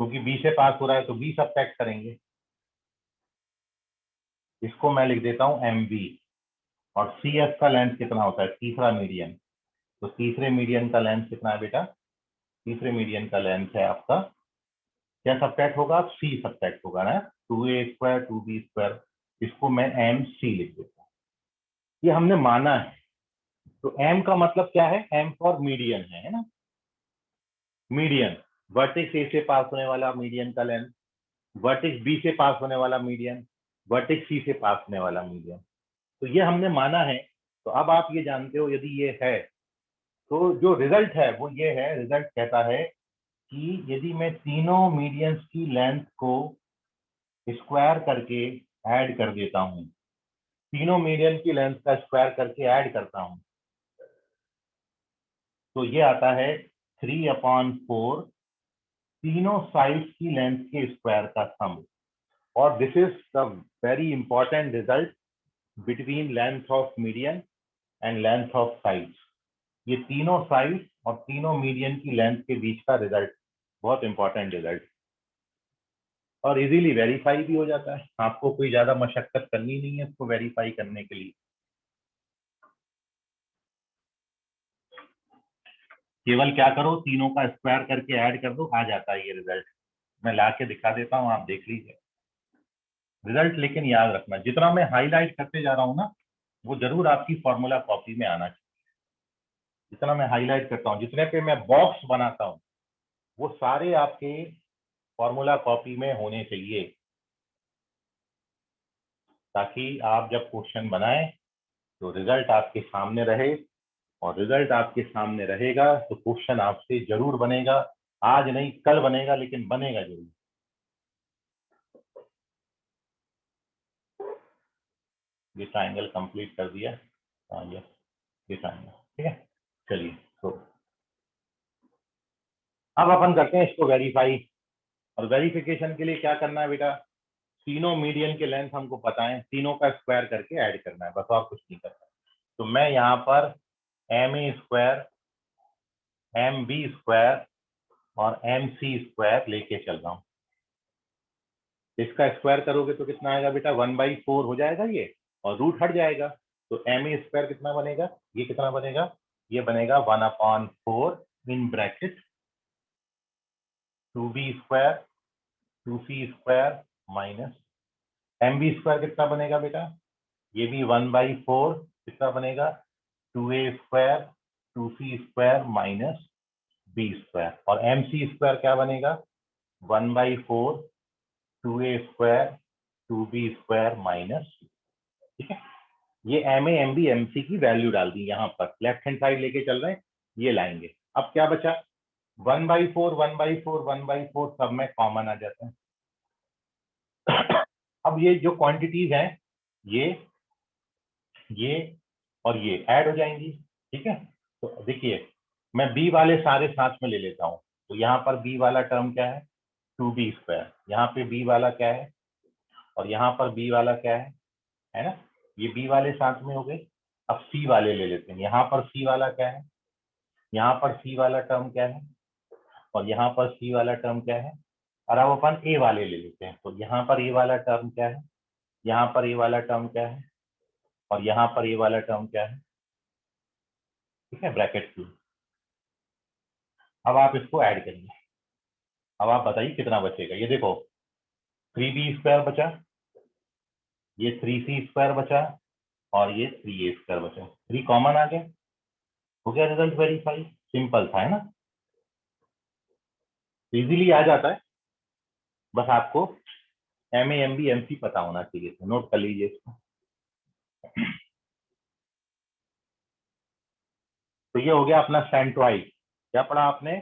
क्योंकि बी से पास हो रहा है तो बी सब्ट्रैक्ट करेंगे, इसको मैं लिख देता हूँ एम बी। और सी एफ का लेंथ कितना होता है, तीसरा मीडियन, तो तीसरे मीडियन का लेंथ कितना है बेटा, तीसरे मीडियन का लेंथ है आपका, क्या सब्ट्रैक्ट होगा, सी सब्ट्रैक्ट होगा ना, 2a² 2b², इसको मैं एम सी लिख देता हूँ। ये हमने माना है, तो एम का मतलब क्या है, एम फॉर मीडियन है ना, मीडियन, वर्टेक्स ए से पास होने वाला मीडियन का लेंथ, वर्टेक्स बी से पास होने वाला मीडियन, वर्टेक्स सी से पास होने वाला मीडियन, तो ये हमने माना है। तो अब आप ये जानते हो यदि ये है तो जो रिजल्ट है वो ये है, रिजल्ट कहता है कि यदि मैं तीनों मीडियंस की लेंथ को स्क्वायर करके ऐड कर देता हूं, तीनों मीडियन की लेंथ का स्क्वायर करके ऐड करता हूं, तो ये आता है 3/4 तीनों साइड्स की लेंथ के स्क्वायर का सम। और this is the very important result between length of median and length of sides. ये तीनों साइड और तीनों मीडियन की लेंथ के बीच का रिजल्ट, बहुत इंपॉर्टेंट रिजल्ट, और इजीली वेरीफाई भी हो जाता है, आपको कोई ज्यादा मशक्कत करनी नहीं है इसको वेरीफाई करने के लिए। केवल क्या करो, तीनों का स्क्वायर करके ऐड कर दो, आ जाता है ये रिजल्ट। मैं ला के दिखा देता हूँ, आप देख लीजिए रिजल्ट। लेकिन याद रखना, जितना मैं हाईलाइट करते जा रहा हूँ ना, वो जरूर आपकी फॉर्मूला कॉपी में आना चाहिए। जितना मैं हाईलाइट करता हूँ, जितने पे मैं बॉक्स बनाता हूँ, वो सारे आपके फॉर्मूला कॉपी में होने चाहिए, ताकि आप जब क्वेश्चन बनाएं तो रिजल्ट आपके सामने रहे, और रिजल्ट आपके सामने रहेगा तो क्वेश्चन आपसे जरूर बनेगा, आज नहीं कल बनेगा, लेकिन बनेगा जरूर। ये ट्राइंगल कंप्लीट कर दिया। हाँ ये ट्राइंगल ठीक है। चलिए तो अब अपन करते हैं इसको वेरीफाई। और वेरिफिकेशन के लिए क्या करना है बेटा, तीनों मीडियन के लेंथ हमको पता है, तीनों का स्क्वायर करके ऐड करना है, बस और कुछ नहीं करना। तो मैं यहाँ पर M A square, M B square और एम सी स्क्वायर लेके चल रहा हूँ। इसका स्क्वायर करोगे तो कितना आएगा बेटा, 1/4 हो जाएगा ये, और रूट हट जाएगा। तो एम ए स्क्वायर कितना बनेगा, ये कितना बनेगा, ये बनेगा 1/4 in bracket 2b square 2c square minus M B square कितना बनेगा बेटा, ये भी 1/4 कितना बनेगा 2a square 2c square minus B square, और एम सी स्क्वायर क्या बनेगा 1/4 2a square 2b square minus. ठीक है, ये M A M B M C की वैल्यू डाल दी यहाँ पर, लेफ्ट हैंड साइड लेके चल रहे हैं, ये लाएंगे। अब क्या बचा 1/4 1/4 1/4 सब में कॉमन आ जाता है। अब ये जो क्वांटिटीज हैं ये और ये ऐड हो जाएंगी। ठीक है, तो देखिए मैं बी वाले सारे साथ में ले लेता हूँ। तो यहाँ पर बी वाला टर्म क्या है 2b स्क्वायर, यहाँ पे बी वाला क्या है, और यहाँ पर बी वाला क्या है ना, ये बी वाले साथ में हो गए। अब सी वाले ले लेते हैं, यहाँ पर सी वाला क्या है, यहाँ पर सी वाला टर्म क्या है, और यहाँ पर सी वाला टर्म क्या है, और अब अपन ए वाले ले लेते हैं। तो यहाँ पर ए वाला टर्म क्या है, यहाँ पर ए वाला टर्म क्या है, और यहाँ पर ए वाला टर्म क्या है। ठीक है, ब्रैकेट की। अब आप इसको ऐड करिए, अब आप बताइए कितना बचेगा। ये देखो 3b स्क्वायर बचा, ये 3c स्क्वायर बचा, और ये 3a स्क्वायर बचा, 3 कॉमन आ गया, हो गया रिजल्ट वेरीफाई। सिंपल था है ना, इजीली आ जाता है, बस आपको M A M B M C पता होना चाहिए, तो नोट कर लीजिए इसको। तो ये हो गया अपना सेंट्रॉइड। क्या पढ़ा आपने,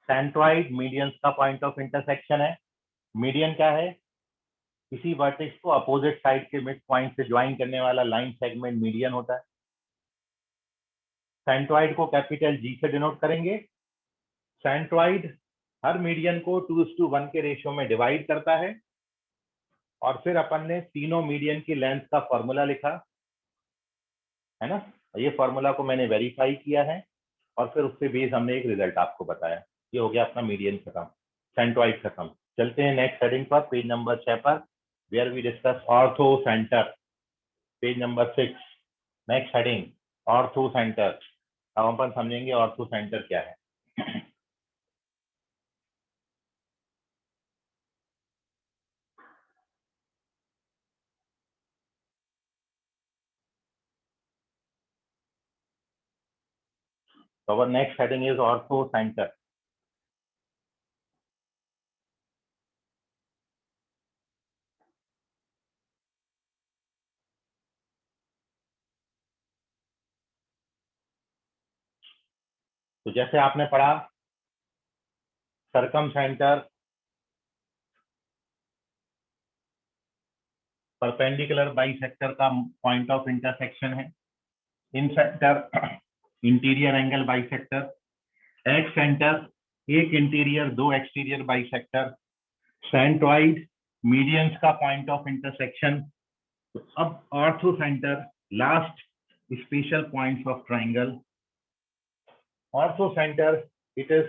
सेंट्रॉइड मीडियंस का पॉइंट ऑफ इंटरसेक्शन है। मीडियन क्या है, किसी वर्टेक्स को अपोजिट साइड के मिड पॉइंट से ज्वाइन करने वाला लाइन सेगमेंट मीडियन होता है। सेंट्रॉइड को कैपिटल जी से डिनोट करेंगे। सेंट्रॉइड हर मीडियन को 2:1 के रेशियो में डिवाइड करता है, और फिर अपन ने तीनों मीडियन की लेंथ का फॉर्मूला लिखा है ना, ये फॉर्मूला को मैंने वेरीफाई किया है, और फिर उससे बेस हमने एक रिजल्ट आपको बताया। ये हो गया अपना मीडियन खत्म, सेंट्रॉइड खत्म। चलते हैं नेक्स्ट हेडिंग पर, पेज नंबर 6 पर, where we discuss orthocentre. Page number 6, next heading orthocentre. अब अपन समझेंगे ऑर्थो सेंटर क्या है। So our next heading is ortho center. तो जैसे आपने पढ़ा सर्कम सेंटर परपेंडिकुलर बाइसेक्टर का पॉइंट ऑफ इंटरसेक्शन है। Incentre interior angle bisector. Excentre एक इंटीरियर दो एक्सटीरियर बाइसेक्टर। सेंट्रॉइड मीडियंस का पॉइंट ऑफ इंटरसेक्शन। तो अब orthocentre last special points of triangle. Orthocentre it is,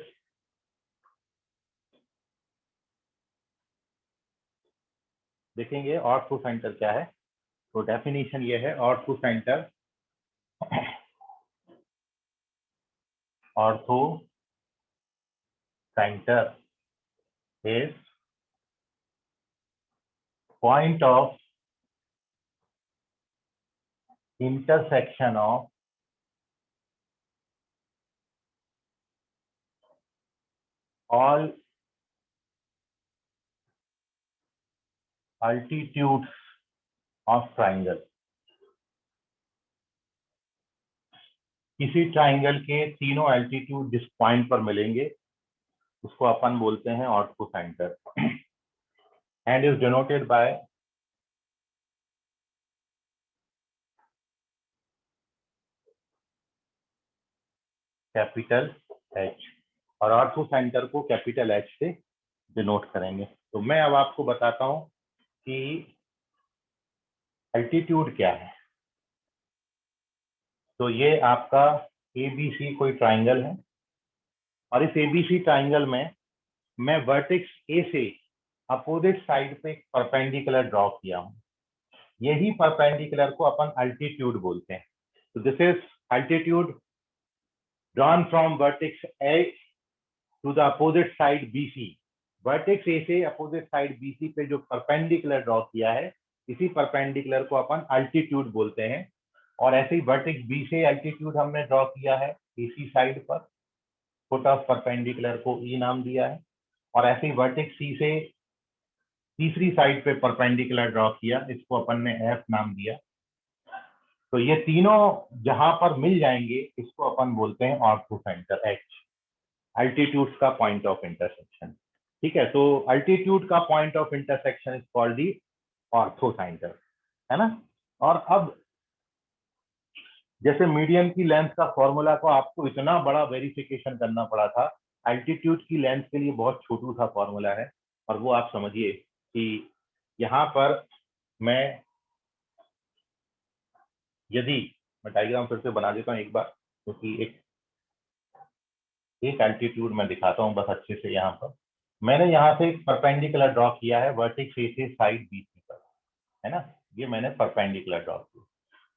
देखेंगे orthocentre क्या है। तो डेफिनेशन ये है orthocentre, orthocentre is point of intersection of all altitudes of triangle। किसी ट्राइंगल के तीनों एल्टीट्यूड जिस पॉइंट पर मिलेंगे उसको अपन बोलते हैं ortho centre and is denoted by capital H, और ऑर्थो सेंटर को कैपिटल एच से डिनोट करेंगे। तो मैं अब आपको बताता हूं कि एल्टीट्यूड क्या है। तो ये आपका एबीसी कोई ट्राइंगल है, और इस एबीसी ट्राइंगल में मैं वर्टेक्स ए से अपोजिट साइड पे एक परपेंडिकुलर ड्रॉ किया हूं। यही परपेंडिकुलर को अपन अल्टीट्यूड बोलते हैं। तो this is altitude drawn from vertex A to the opposite side BC. Vertex A से अपोजिट साइड बीसी पे जो परपेंडिकुलर ड्रॉ किया है, इसी परपेंडिकुलर को अपन अल्टीट्यूड बोलते हैं। और ऐसे ही वर्टेक्स बी से अल्टीट्यूड हमने ड्रॉ किया है इसी साइड पर, फुट ऑफ परपेंडिकुलर को ई नाम दिया है। और ऐसे ही वर्टेक्स सी से तीसरी साइड पे परपेंडिकुलर ड्रॉ किया, इसको अपन ने एफ नाम दिया। तो ये तीनों जहां पर मिल जाएंगे इसको अपन बोलते हैं ऑर्थो सेंटर एच, अल्टीट्यूड का पॉइंट ऑफ इंटरसेक्शन। ठीक है, तो अल्टीट्यूड का point of intersection is called the ortho centre, है ना। और अब जैसे मीडियन की लेंथ का फॉर्मूला को आपको इतना बड़ा वेरिफिकेशन करना पड़ा था, अल्टीट्यूड की लेंथ के लिए बहुत छोटू सा फॉर्मूला है। और वो आप समझिए कि यहाँ पर मैं यदि मैं डायग्राम फिर से बना देता हूँ एक बार, क्योंकि एक एल्टीट्यूड मैं दिखाता हूँ बस अच्छे से। यहाँ पर मैंने यहाँ से एक परपेंडिकुलर ड्रॉ किया है वर्टेक्स ए से साइड बीसी पर, है ना। ये मैंने परपेंडिकुलर ड्रॉ किया।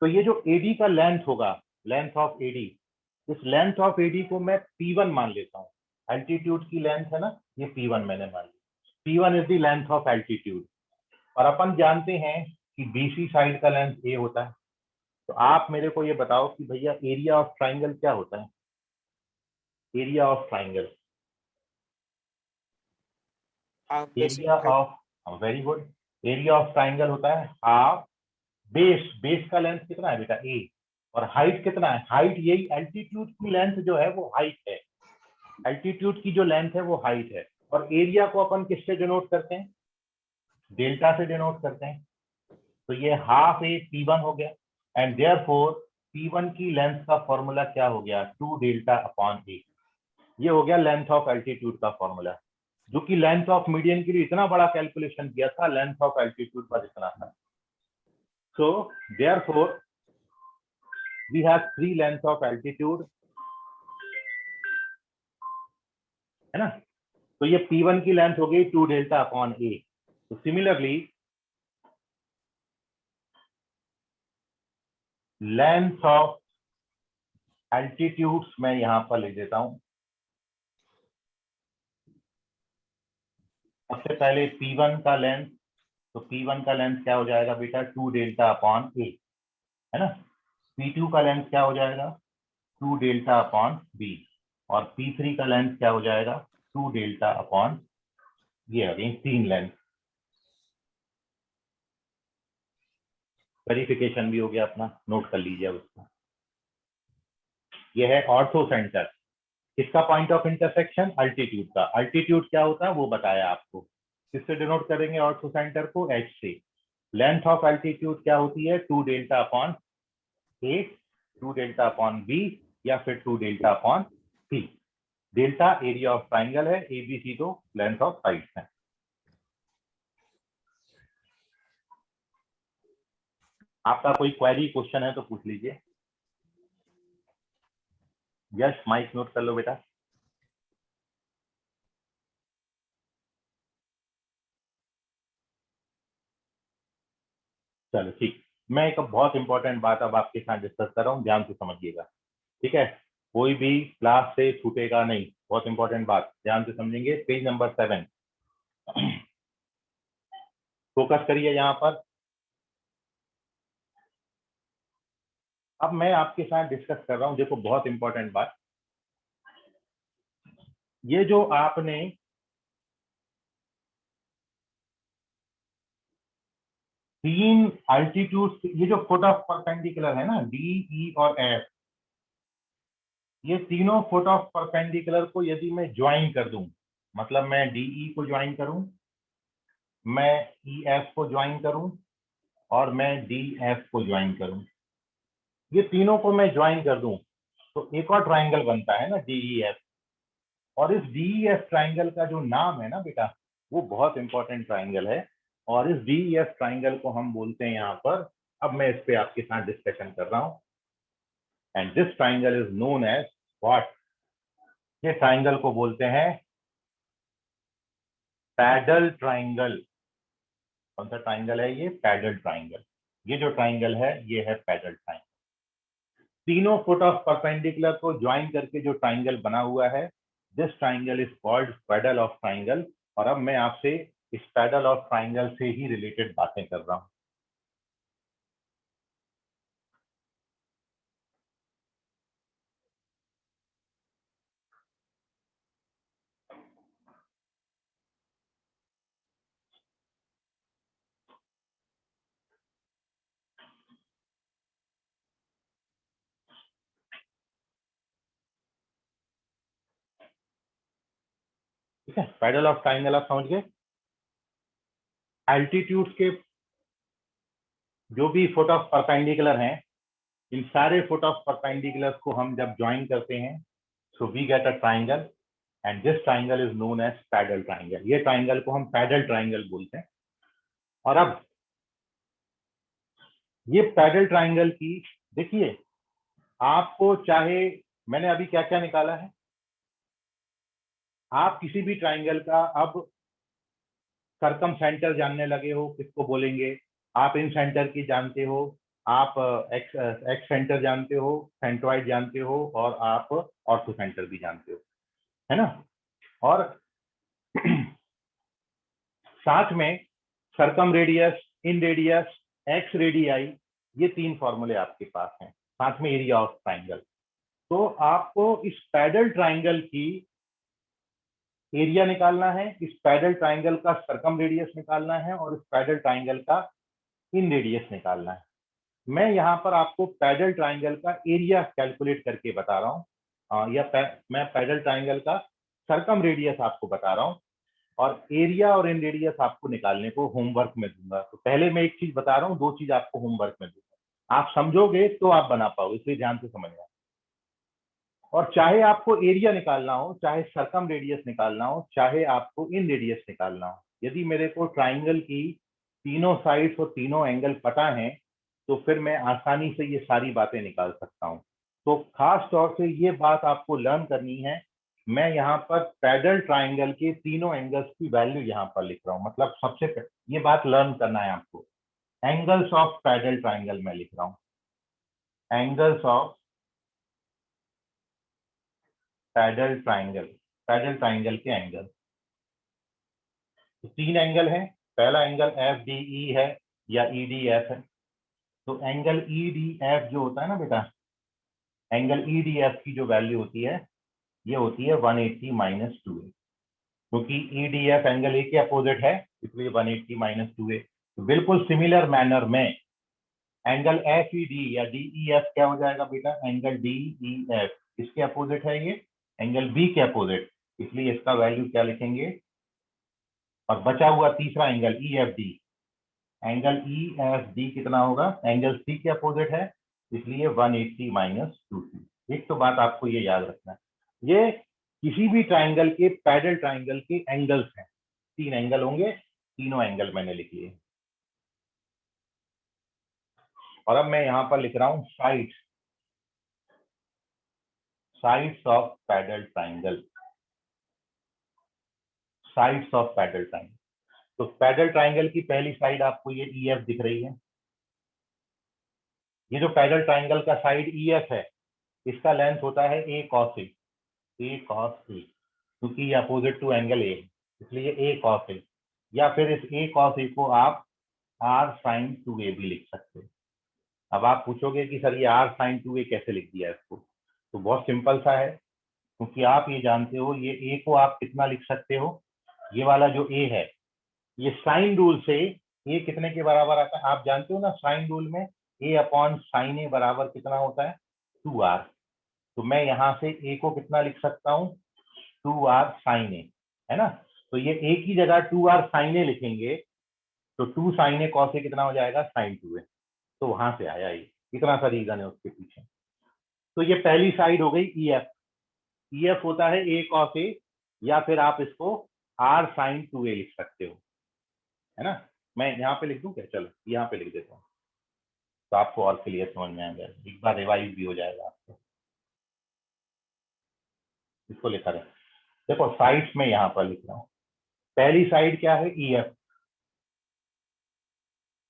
तो ये जो एडी का लेंथ होगा, लेंथ ऑफ एडी, इस लेंथ ऑफ एडी को मैं P1 मान लेता हूँ। एल्टीट्यूड की लेंथ है ना, ये P1 मैंने मान ली। P1 is the length of altitude. और अपन जानते हैं कि बीसी साइड का लेंथ ए होता है। तो आप मेरे को ये बताओ कि भैया एरिया ऑफ ट्राइंगल क्या होता है। Area of triangle, area of, very good, area of triangle होता है हाफ बेस। बेस का लेंथ कितना है बेटा, ए। और हाइट कितना है, हाइट यही एल्टीट्यूड की लेंथ जो है वो हाइट है। एल्टीट्यूड की जो लेंथ है वो हाइट है। और एरिया को अपन किससे डिनोट करते हैं, डेल्टा से डिनोट करते हैं। तो ये हाफ ए P1 हो गया, एंड देयरफॉर P1 की लेंथ का फॉर्मूला क्या हो गया, 2 डेल्टा अपॉन ए। ये हो गया लेंथ ऑफ एल्टीट्यूड का फॉर्मूला, जो कि लेंथ ऑफ मीडियन के लिए इतना बड़ा कैलकुलेशन किया था, लेंथ ऑफ एल्टीट्यूड पर इतना था। So therefore we have 3 length of altitude, है ना। तो ये P1 की लेंथ हो गई 2 डेल्टा अपॉन ए। तो सिमिलरली लेंथ ऑफ एल्टीट्यूड्स मैं यहां पर लिख देता हूं। सबसे पहले P1 का लेंथ, तो P1 का लेंथ क्या हो जाएगा बेटा, 2 डेल्टा अपॉन ए, है ना। P2 का लेंथ क्या हो जाएगा, 2 डेल्टा अपॉन बी। और P3 का लेंथ क्या हो जाएगा, 2 डेल्टा अपॉन, ये अगेन 3 लेंथ। वेरिफिकेशन भी हो गया अपना, नोट कर लीजिए उसका। यह है ऑर्थो सेंटर। किसका पॉइंट ऑफ इंटरसेक्शन, अल्टीट्यूड का। अल्टीट्यूड क्या होता है वो बताया आपको। किससे डिनोट करेंगे ऑर्थो सेंटर को, एच से। लेंथ ऑफ एल्टीट्यूड क्या होती है, 2 delta upon A, 2 delta upon B, या फिर 2 delta upon C. Delta area of triangle है, एबीसी तो लेंथ ऑफ साइड्स है। आपका कोई क्वेरी क्वेश्चन है तो पूछ लीजिए। यस, माइक नोट कर लो बेटा। चलो ठीक, मैं एक बहुत इंपॉर्टेंट बात अब आपके साथ डिस्कस कर रहा हूँ, ध्यान से समझिएगा। ठीक है, कोई भी क्लास से छूटेगा नहीं, बहुत इंपॉर्टेंट बात, ध्यान से समझेंगे। पेज नंबर 7, फोकस करिए यहाँ पर। अब मैं आपके साथ डिस्कस कर रहा हूँ, देखो बहुत इंपॉर्टेंट बात, ये जो आपने तीन अल्टीट्यूड, ये जो फुट ऑफ परपेंडिकुलर है ना, डी, ई और एफ, ये तीनों फुट ऑफ परपेंडिकुलर को यदि मैं ज्वाइन कर दूं, मतलब मैं डीई को ज्वाइन करूं, मैं ईएफ को ज्वाइन करूं और मैं डीएफ को ज्वाइन करूं, ये तीनों को मैं ज्वाइन कर दूं तो एक और ट्राइंगल बनता है ना डीईएफ। और इस डीईएफ ट्राइंगल का जो नाम है ना बेटा, वो बहुत इंपॉर्टेंट ट्राइंगल है। और इस डीईएफ ट्राइंगल को हम बोलते हैं यहाँ पर, अब मैं इस पे आपके साथ डिस्कशन कर रहा हूँ, and this triangle is known as what, ये ट्राइंगल को बोलते हैं पैडल ट्राइंगल। कौन सा ट्राइंगल है ये? Pedal triangle. ये जो ट्राइंगल है ये है पैडल ट्राइंगल। तीनों फुट ऑफ परपेंडिकुलर को ज्वाइन करके जो ट्राइंगल बना हुआ है, this triangle is called pedal of triangle. और अब मैं आपसे इस पैडल ऑफ ट्राइंगल से ही रिलेटेड बातें कर रहा हूं। ठीक है, पैडल ऑफ ट्राइंगल आप समझ गए। एल्टीट्यूड के जो भी फुट ऑफ परपेंडिकुलर हैं, इन सारे फुट ऑफ परपेंडिकुलर को हम जब ज्वाइन करते हैं, so we get a triangle, and this triangle is known as pedal triangle. ये ट्राइंगल को हम पैडल ट्राइंगल बोलते हैं। और अब ये पैडल ट्राइंगल की, देखिए आपको चाहे, मैंने अभी क्या क्या निकाला है, आप किसी भी ट्राइंगल का अब सरकम सेंटर जानने लगे हो, किसको बोलेंगे? आप इन सेंटर की जानते हो, आप एक्स एक्स सेंटर जानते हो, सेंट्रॉइड जानते हो, और आप ऑर्थो सेंटर भी जानते हो, है ना। और साथ में circumradius, inradius, exradii, ये तीन फॉर्मूले आपके पास हैं, साथ में एरिया ऑफ ट्राइंगल। तो आपको इस पैडल ट्राइंगल की एरिया निकालना है, इस पैडल ट्राइंगल का सरकम रेडियस निकालना है, और इस पैडल ट्राइंगल का इन रेडियस निकालना है। मैं यहाँ पर आपको पैडल ट्राइंगल का एरिया कैलकुलेट करके बता रहा हूँ, मैं पैडल ट्राइंगल का सरकम रेडियस आपको बता रहा हूँ, और एरिया और इन रेडियस आपको निकालने को होमवर्क में दूंगा। तो पहले मैं एक चीज बता रहा हूँ, दो चीज आपको होमवर्क में दूंगा, आप समझोगे तो आप बना पाओ, इसलिए ध्यान से समझना। और चाहे आपको एरिया निकालना हो, चाहे सरकम रेडियस निकालना हो, चाहे आपको इन रेडियस निकालना हो, यदि मेरे को ट्राइंगल की तीनों साइड्स और तीनों एंगल पता है, तो फिर मैं आसानी से ये सारी बातें निकाल सकता हूँ। तो खास तौर से ये बात आपको लर्न करनी है। मैं यहाँ पर पैडल ट्राइंगल के तीनों एंगल्स की वैल्यू यहाँ पर लिख रहा हूँ, मतलब सबसे ये बात लर्न करना है आपको। एंगल्स ऑफ पैडल ट्राइंगल में लिख रहा हूँ, angles of pedal triangle, pedal triangle के एंगल। तो तीन एंगल हैं, पहला एंगल एफ डी ई है या ई डी एफ है। तो एंगल ई डी एफ जो होता है ना बेटा, एंगल ई डी एफ की जो वैल्यू होती है, ये होती है 180 माइनस 2a, क्योंकि E D F angle A के अपोजिट है, इसलिए 180 माइनस 2a। तो बिल्कुल सिमिलर मैनर में एंगल एफ ई डी या डी ई एफ क्या हो जाएगा बेटा? एंगल डी ई एफ इसके अपोजिट है, ये एंगल बी के अपोजिट, इसलिए इसका वैल्यू क्या लिखेंगे? और बचा हुआ तीसरा angle E F D, angle E F D कितना होगा? एंगल सी के अपोजिट है, इसलिए 180 माइनस 2c। एक तो बात आपको ये याद रखना है, ये किसी भी ट्राइंगल के, पैडल ट्राइंगल के एंगल्स हैं। तीन एंगल होंगे, तीनों एंगल मैंने लिख लिए। और अब मैं यहां पर लिख रहा हूं sides, sides of pedal triangle, sides of pedal triangle. तो पैडल ट्राइंगल की पहली साइड आपको ये ई एफ दिख रही है। ये जो पैडल ट्राइंगल का साइड ई एफ है, इसका लेंथ होता है ए cos A, A cos A, क्योंकि ये अपोजिट टू एंगल ए है, इसलिए ए कॉस ए। या फिर इस ए कॉस ए को आप आर साइन 2a भी लिख सकते हो। अब आप पूछोगे कि सर ये आर साइन 2a कैसे लिख दिया इसको? तो बहुत सिंपल सा है, क्योंकि आप ये जानते हो, ये ए को आप कितना लिख सकते हो, ये वाला जो ए है, ये साइन रूल से ए कितने के बराबर आता है? आप जानते हो ना, साइन रूल में ए अपॉन साइन ए बराबर कितना होता है? 2r। तो मैं यहाँ से ए को कितना लिख सकता हूँ, 2r sin a, है ना। तो ये ए की जगह 2r sin a लिखेंगे तो 2 sin a cos a कितना हो जाएगा, sin 2a। तो वहां से आया ये, इतना सा रीजन है उसके पीछे। तो ये पहली साइड हो गई EF। EF होता है a cos a, या फिर आप इसको r sin 2a लिख सकते हो, है ना। मैं यहाँ पे लिख दूं क्या, चलो यहाँ पे लिख देता हूँ तो आपको और क्लियर समझ में आएगा, एक बार रिवाइज भी हो जाएगा आपको। इसको लिखा रहे, देखो साइड्स में यहाँ पर लिख रहा हूँ। पहली साइड क्या है, EF।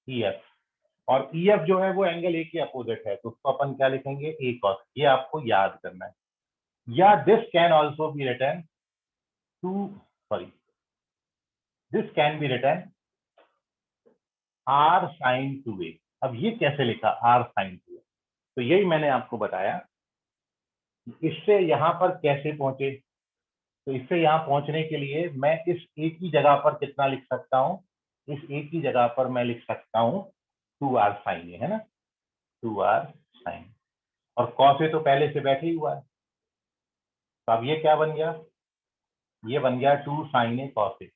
EF और EF जो है वो एंगल ए के अपोजिट है, तो उसको अपन क्या लिखेंगे, a cos। ये आपको याद करना है। या this can also be written to, sorry, this can be written r sin 2a। अब ये कैसे लिखा, r sin 2a, तो यही मैंने आपको बताया। इससे यहाँ पर कैसे पहुंचे, तो इससे यहाँ पहुंचने के लिए मैं इस a की जगह पर कितना लिख सकता हूँ, इस a की जगह पर मैं लिख सकता हूँ 2r sin a, है ना, 2r sin। और cos a तो पहले से बैठे ही हुआ है, तो अब ये क्या बन गया, ये बन गया 2 sin a cos a।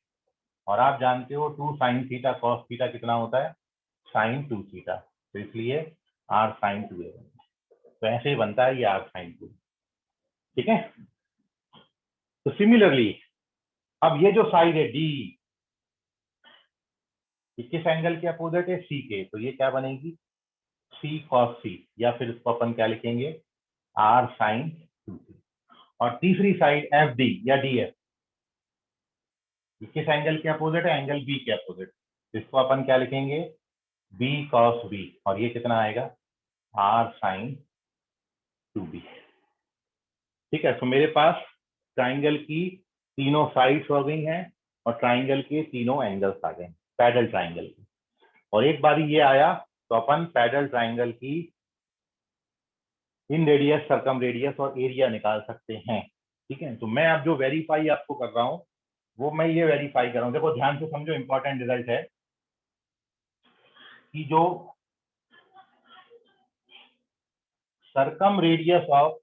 और आप जानते हो 2 sin थीटा cos थीटा कितना होता है, sin 2 थीटा। तो इसलिए r sin 2a, तो ऐसे ही बनता है ये r sin 2। ठीक है। तो सिमिलरली अब ये जो साइड है D, किस एंगल के अपोजिट है, C के, तो ये क्या बनेगी, C cos C, या फिर इसको अपन क्या लिखेंगे, r sin 2c। और तीसरी साइड FD या DF, किस एंगल के अपोजिट है, एंगल B के अपोजिट, इसको अपन क्या लिखेंगे, B cos B, और ये कितना आएगा, r sin 2b। ठीक है। तो मेरे पास ट्राइंगल की तीनों साइड्स हो गई हैं और ट्राइंगल के तीनों एंगल्स आ गए, पैरेलल ट्राइंगल की। और एक बार ये आया तो अपन पैरेलल ट्राइंगल की इन रेडियस, सर्कम रेडियस और एरिया निकाल सकते हैं। ठीक है। तो मैं अब जो वेरीफाई आपको कर रहा हूँ वो मैं ये वेरीफाई कर रहा हूँ, देखो ध्यान से समझो, इंपॉर्टेंट रिजल्ट है कि जो circum radius of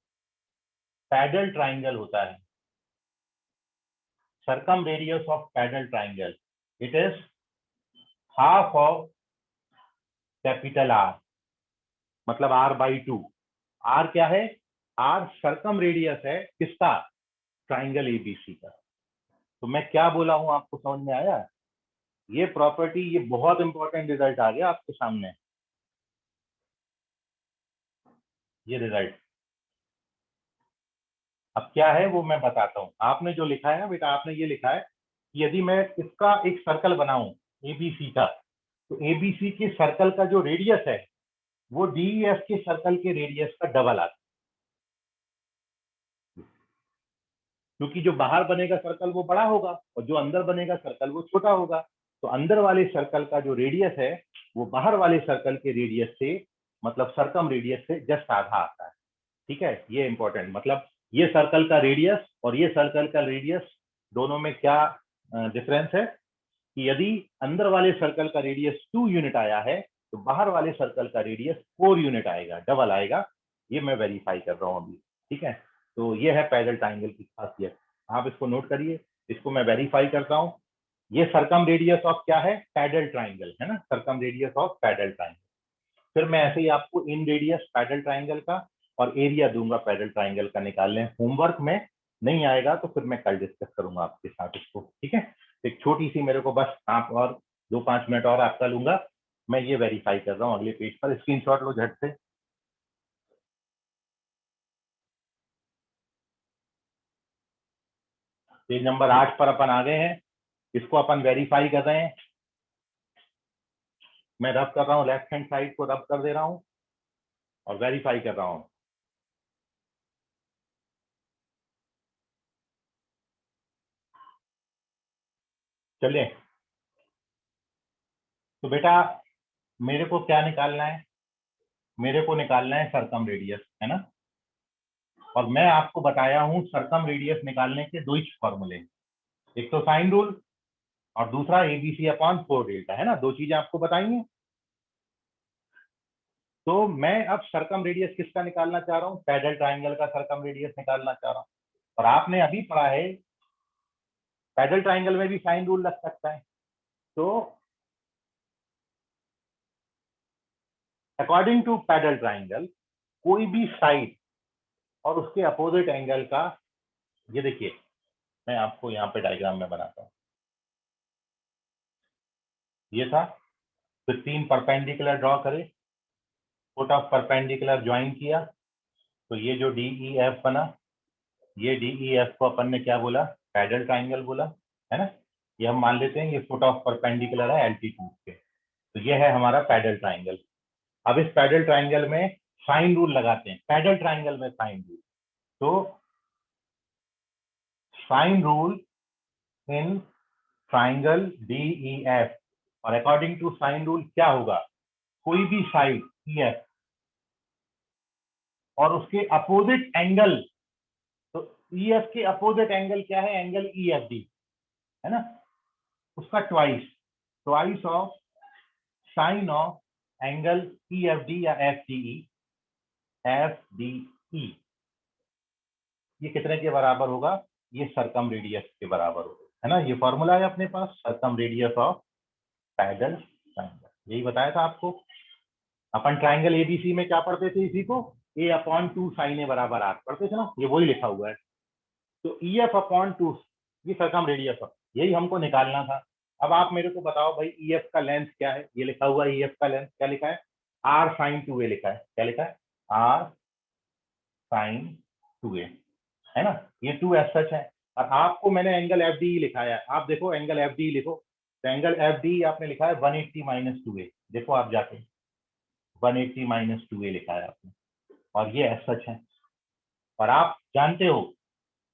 parallel triangle होता है, circum radius of parallel triangle, it is half of capital R, मतलब R/2। R क्या है, R सर्कम रेडियस है किसका, ट्राइंगल ABC का। तो मैं क्या बोला हूं आपको समझ में आया, ये प्रॉपर्टी, ये बहुत इंपॉर्टेंट रिजल्ट आ गया आपके सामने, ये रिजल्ट। अब क्या है वो मैं बताता हूं। आपने जो लिखा है बेटा, आपने ये लिखा है कि यदि मैं इसका एक सर्कल बनाऊं ABC का, तो ABC के सर्कल का जो रेडियस है वो DEF के सर्कल के रेडियस का डबल आता है। क्योंकि जो बाहर बनेगा सर्कल वो बड़ा होगा और जो अंदर बनेगा सर्कल वो छोटा होगा। तो अंदर वाले सर्कल का जो रेडियस है वो बाहर वाले सर्कल के रेडियस से, मतलब सर्कम रेडियस से जस्ट आधा आता है। ठीक है, ये इंपॉर्टेंट, मतलब ये सर्कल का रेडियस और ये सर्कल का रेडियस दोनों में क्या डिफरेंस है कि यदि अंदर वाले सर्कल का रेडियस 2 यूनिट आया है तो बाहर वाले सर्कल का रेडियस 4 यूनिट आएगा, डबल आएगा। ये मैं वेरीफाई कर रहा हूँ अभी। ठीक है। तो ये है पैरेलल ट्राइंगल की खासियत, आप इसको नोट करिए, इसको मैं वेरीफाई करता हूँ। ये सर्कम रेडियस ऑफ क्या है, पैरेलल ट्राइंगल, है ना, circum radius of parallel triangle. फिर मैं ऐसे ही आपको इन रेडियस पैरेलल ट्राइंगल का और एरिया दूंगा पैरेलल ट्राइंगल का निकालने। होमवर्क में नहीं आएगा तो फिर मैं कल डिस्कस करूंगा आपके साथ इसको। ठीक है। एक छोटी सी मेरे को बस आप और 2-5 मिनट और आपका लूंगा, मैं ये वेरीफाई कर रहा हूँ। अगले पेज पर स्क्रीनशॉट लो झट से। पेज नंबर 8 पर अपन आ गए हैं, इसको अपन वेरीफाई कर रहे हैं। मैं रब कर रहा हूँ, लेफ्ट हैंड साइड को रब कर दे रहा हूँ और वेरीफाई कर रहा हूँ। चलिए, तो बेटा मेरे को क्या निकालना है, मेरे को निकालना है सर्कम रेडियस, है ना। और मैं आपको बताया हूं सर्कम रेडियस निकालने के दो ही फॉर्मूले, एक तो साइन रूल और दूसरा ABC/4 डेल्टा, है ना। दो चीजें आपको बताई हैं। तो मैं अब सरकम रेडियस किसका निकालना चाह रहा हूँ, पैरेलल ट्राइंगल का सरकम रेडियस निकालना चाह रहा हूँ। और आपने अभी पढ़ा है पैरेलल ट्राइंगल में भी साइन रूल लग सकता है। तो अकॉर्डिंग टू पैरेलल ट्राइंगल कोई भी साइड और उसके अपोजिट एंगल का, ये देखिए मैं आपको यहाँ पे डायग्राम में बनाता हूँ, ये था, फिर 3 परपेंडिकुलर ड्रॉ करे, फुट ऑफ परपेंडिकुलर ज्वाइन किया, तो ये जो DEF बना, ये DEF को अपन ने क्या बोला, पैरेलल ट्राइंगल बोला, है ना। ये हम मान लेते हैं ये फुट ऑफ परपेंडिकुलर है एल्टीट्यूड के, तो ये है हमारा पैरेलल ट्राइंगल। अब इस पैरेलल ट्राइंगल में साइन रूल लगाते हैं, पैरेलल ट्राइंगल में साइन रूल, तो sine rule in triangle DEF, और अकॉर्डिंग टू साइन रूल क्या होगा, कोई भी साइड EF और उसके अपोजिट एंगल, तो EF के अपोजिट एंगल क्या है, एंगल EFD, है ना, उसका twice of sine of angle EFD या FDE, ये कितने के बराबर होगा, ये सरकम रेडियस के बराबर होगा, है ना। ये फॉर्मूला है अपने पास, सरकम रेडियस ऑफ पैरेलल ट्राइंगल, यही बताया था आपको। अपन ट्राइंगल ABC में क्या पढ़ते थे, इसी को A/2 sin A बराबर R पढ़ते थे ना, ये वही लिखा हुआ है। तो EF/2 ये सरकम रेडियस ऑफ, यही हमको निकालना था। अब आप मेरे को बताओ भाई EF का लेंथ क्या है, ये लिखा हुआ है, EF का लेंथ क्या लिखा है, R sin 2A लिखा है, क्या लिखा है, R sin 2A, है ना, ये 2 एज सच है। और आपको मैंने एंगल FDE लिखाया है, आप देखो एंगल FDE लिखो, तो एंगल FDE आपने लिखा है 180 - 2A, देखो आप जाके 180 - 2A लिखा है आपने, और ये एज सच है। और आप जानते हो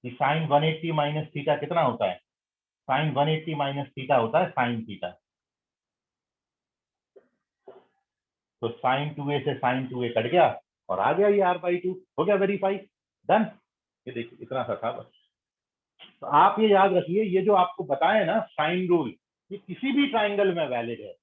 कि साइन 180 - थीटा कितना होता है, साइन 180 - थीटा होता है साइन थीटा, तो साइन 2A से साइन 2A कट गया और आ गया ये R/2, हो गया वेरीफाई, डन। ये देखिए इतना सा था बस। तो आप ये याद रखिए, ये जो आपको बताया ना साइन रूल, ये किसी भी ट्राइंगल में वैलिड है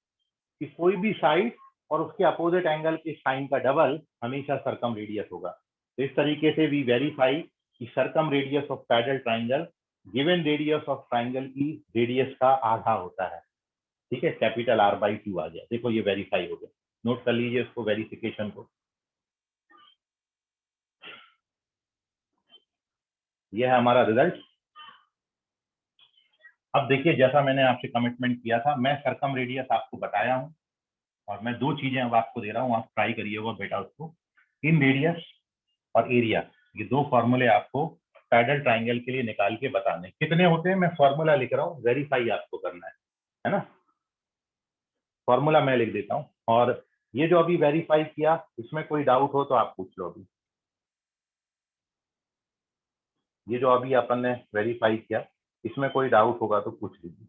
कि कोई भी साइड और उसके अपोजिट एंगल के साइन का डबल हमेशा सरकम रेडियस होगा। तो इस तरीके से वी वेरीफाई कि circumradius of parallel triangle given radius of triangle की रेडियस का आधा होता है, ठीक है, कैपिटल R/2 आ गया, देखो ये वेरीफाई हो गया, नोट कर लीजिए इसको, वेरिफिकेशन को। ये है हमारा रिजल्ट। अब देखिए जैसा मैंने आपसे कमिटमेंट किया था, मैं सरकम रेडियस आपको बताया हूँ, और मैं 2 चीजें अब आपको दे रहा हूँ, आप ट्राई करिएगा बेटा उसको, इन रेडियस और एरिया, ये 2 फॉर्मूले आपको पैरेलल ट्राइंगल के लिए निकाल के बताने, कितने होते हैं मैं फॉर्मूला लिख रहा हूँ, वेरीफाई आपको करना है ना। फॉर्मूला मैं लिख देता हूँ, और ये जो अभी वेरीफाई किया इसमें कोई डाउट हो तो आप पूछ लो अभी। ये जो अभी अपन ने वेरीफाई किया इसमें कोई डाउट होगा तो पूछ लीजिए।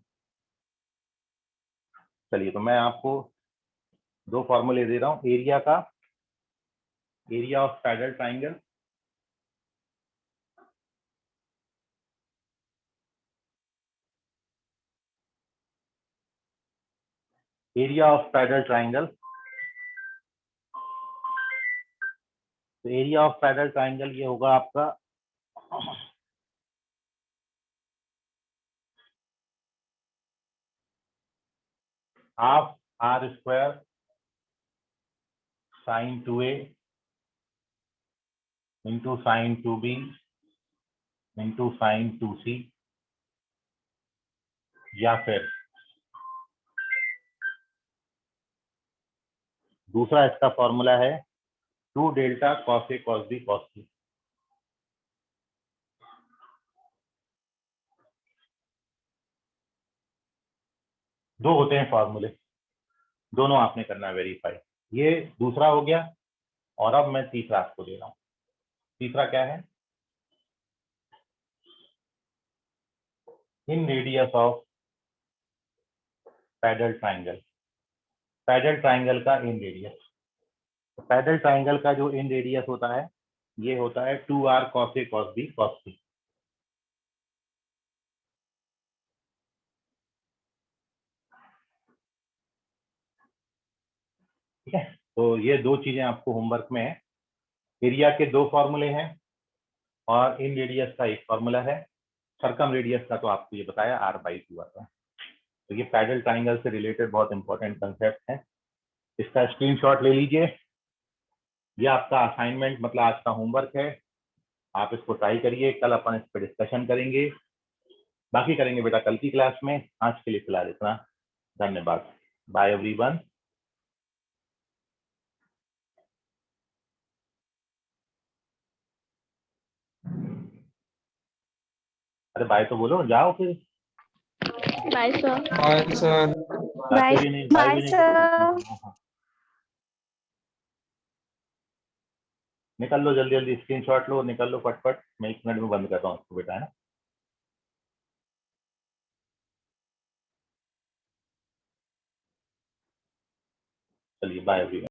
चलिए तो मैं आपको 2 फॉर्मूले दे रहा हूँ, एरिया का, area of parallel triangle, area of parallel triangle, तो एरिया ऑफ पैरेलल ट्राइंगल ये होगा आपका half R² sin 2A into sin 2B into sin 2C, या फिर दूसरा इसका फॉर्मूला है 2 delta cos A cos B cos C। दो होते हैं फॉर्मूले, दोनों आपने करना है वेरीफाई, ये दूसरा हो गया। और अब मैं तीसरा आपको दे रहा हूँ, तीसरा क्या है, इन radius of parallel triangle, parallel triangle का इन रेडियस, तो पैरेलल ट्राइंगल का जो इन रेडियस होता है ये होता है 2R cos A cos B cos C, ठीक है। तो ये दो चीजें आपको होमवर्क में है। एरिया के दो फॉर्मूले हैं और इन रेडियस का एक फॉर्मूला है। सर्कम रेडियस का तो आपको ये बताया r/2 आता है। तो ये पैडल ट्राइंगल से रिलेटेड बहुत इंपॉर्टेंट कंसेप्ट है, इसका स्क्रीनशॉट ले लीजिए। ये आपका असाइनमेंट मतलब आज का होमवर्क है, आप इसको ट्राई करिए। कल अपन इस पर डिस्कशन करेंगे, बाकी करेंगे बेटा कल की क्लास में। आज के लिए फिलहाल इतना, धन्यवाद, बाय एवरीवन। अरे बाय तो बोलो, जाओ फिर। Bye sir. Bye sir. जाते भी नहीं, बाय भी नहीं करोगे। हाँ, हाँ। निकल लो जल्दी जल्दी, स्क्रीनशॉट लो, निकल लो फटफट। मैं 1 मिनट में बंद करता हूँ उसको बेटा, है ना। चलिए बाय एवरीवन।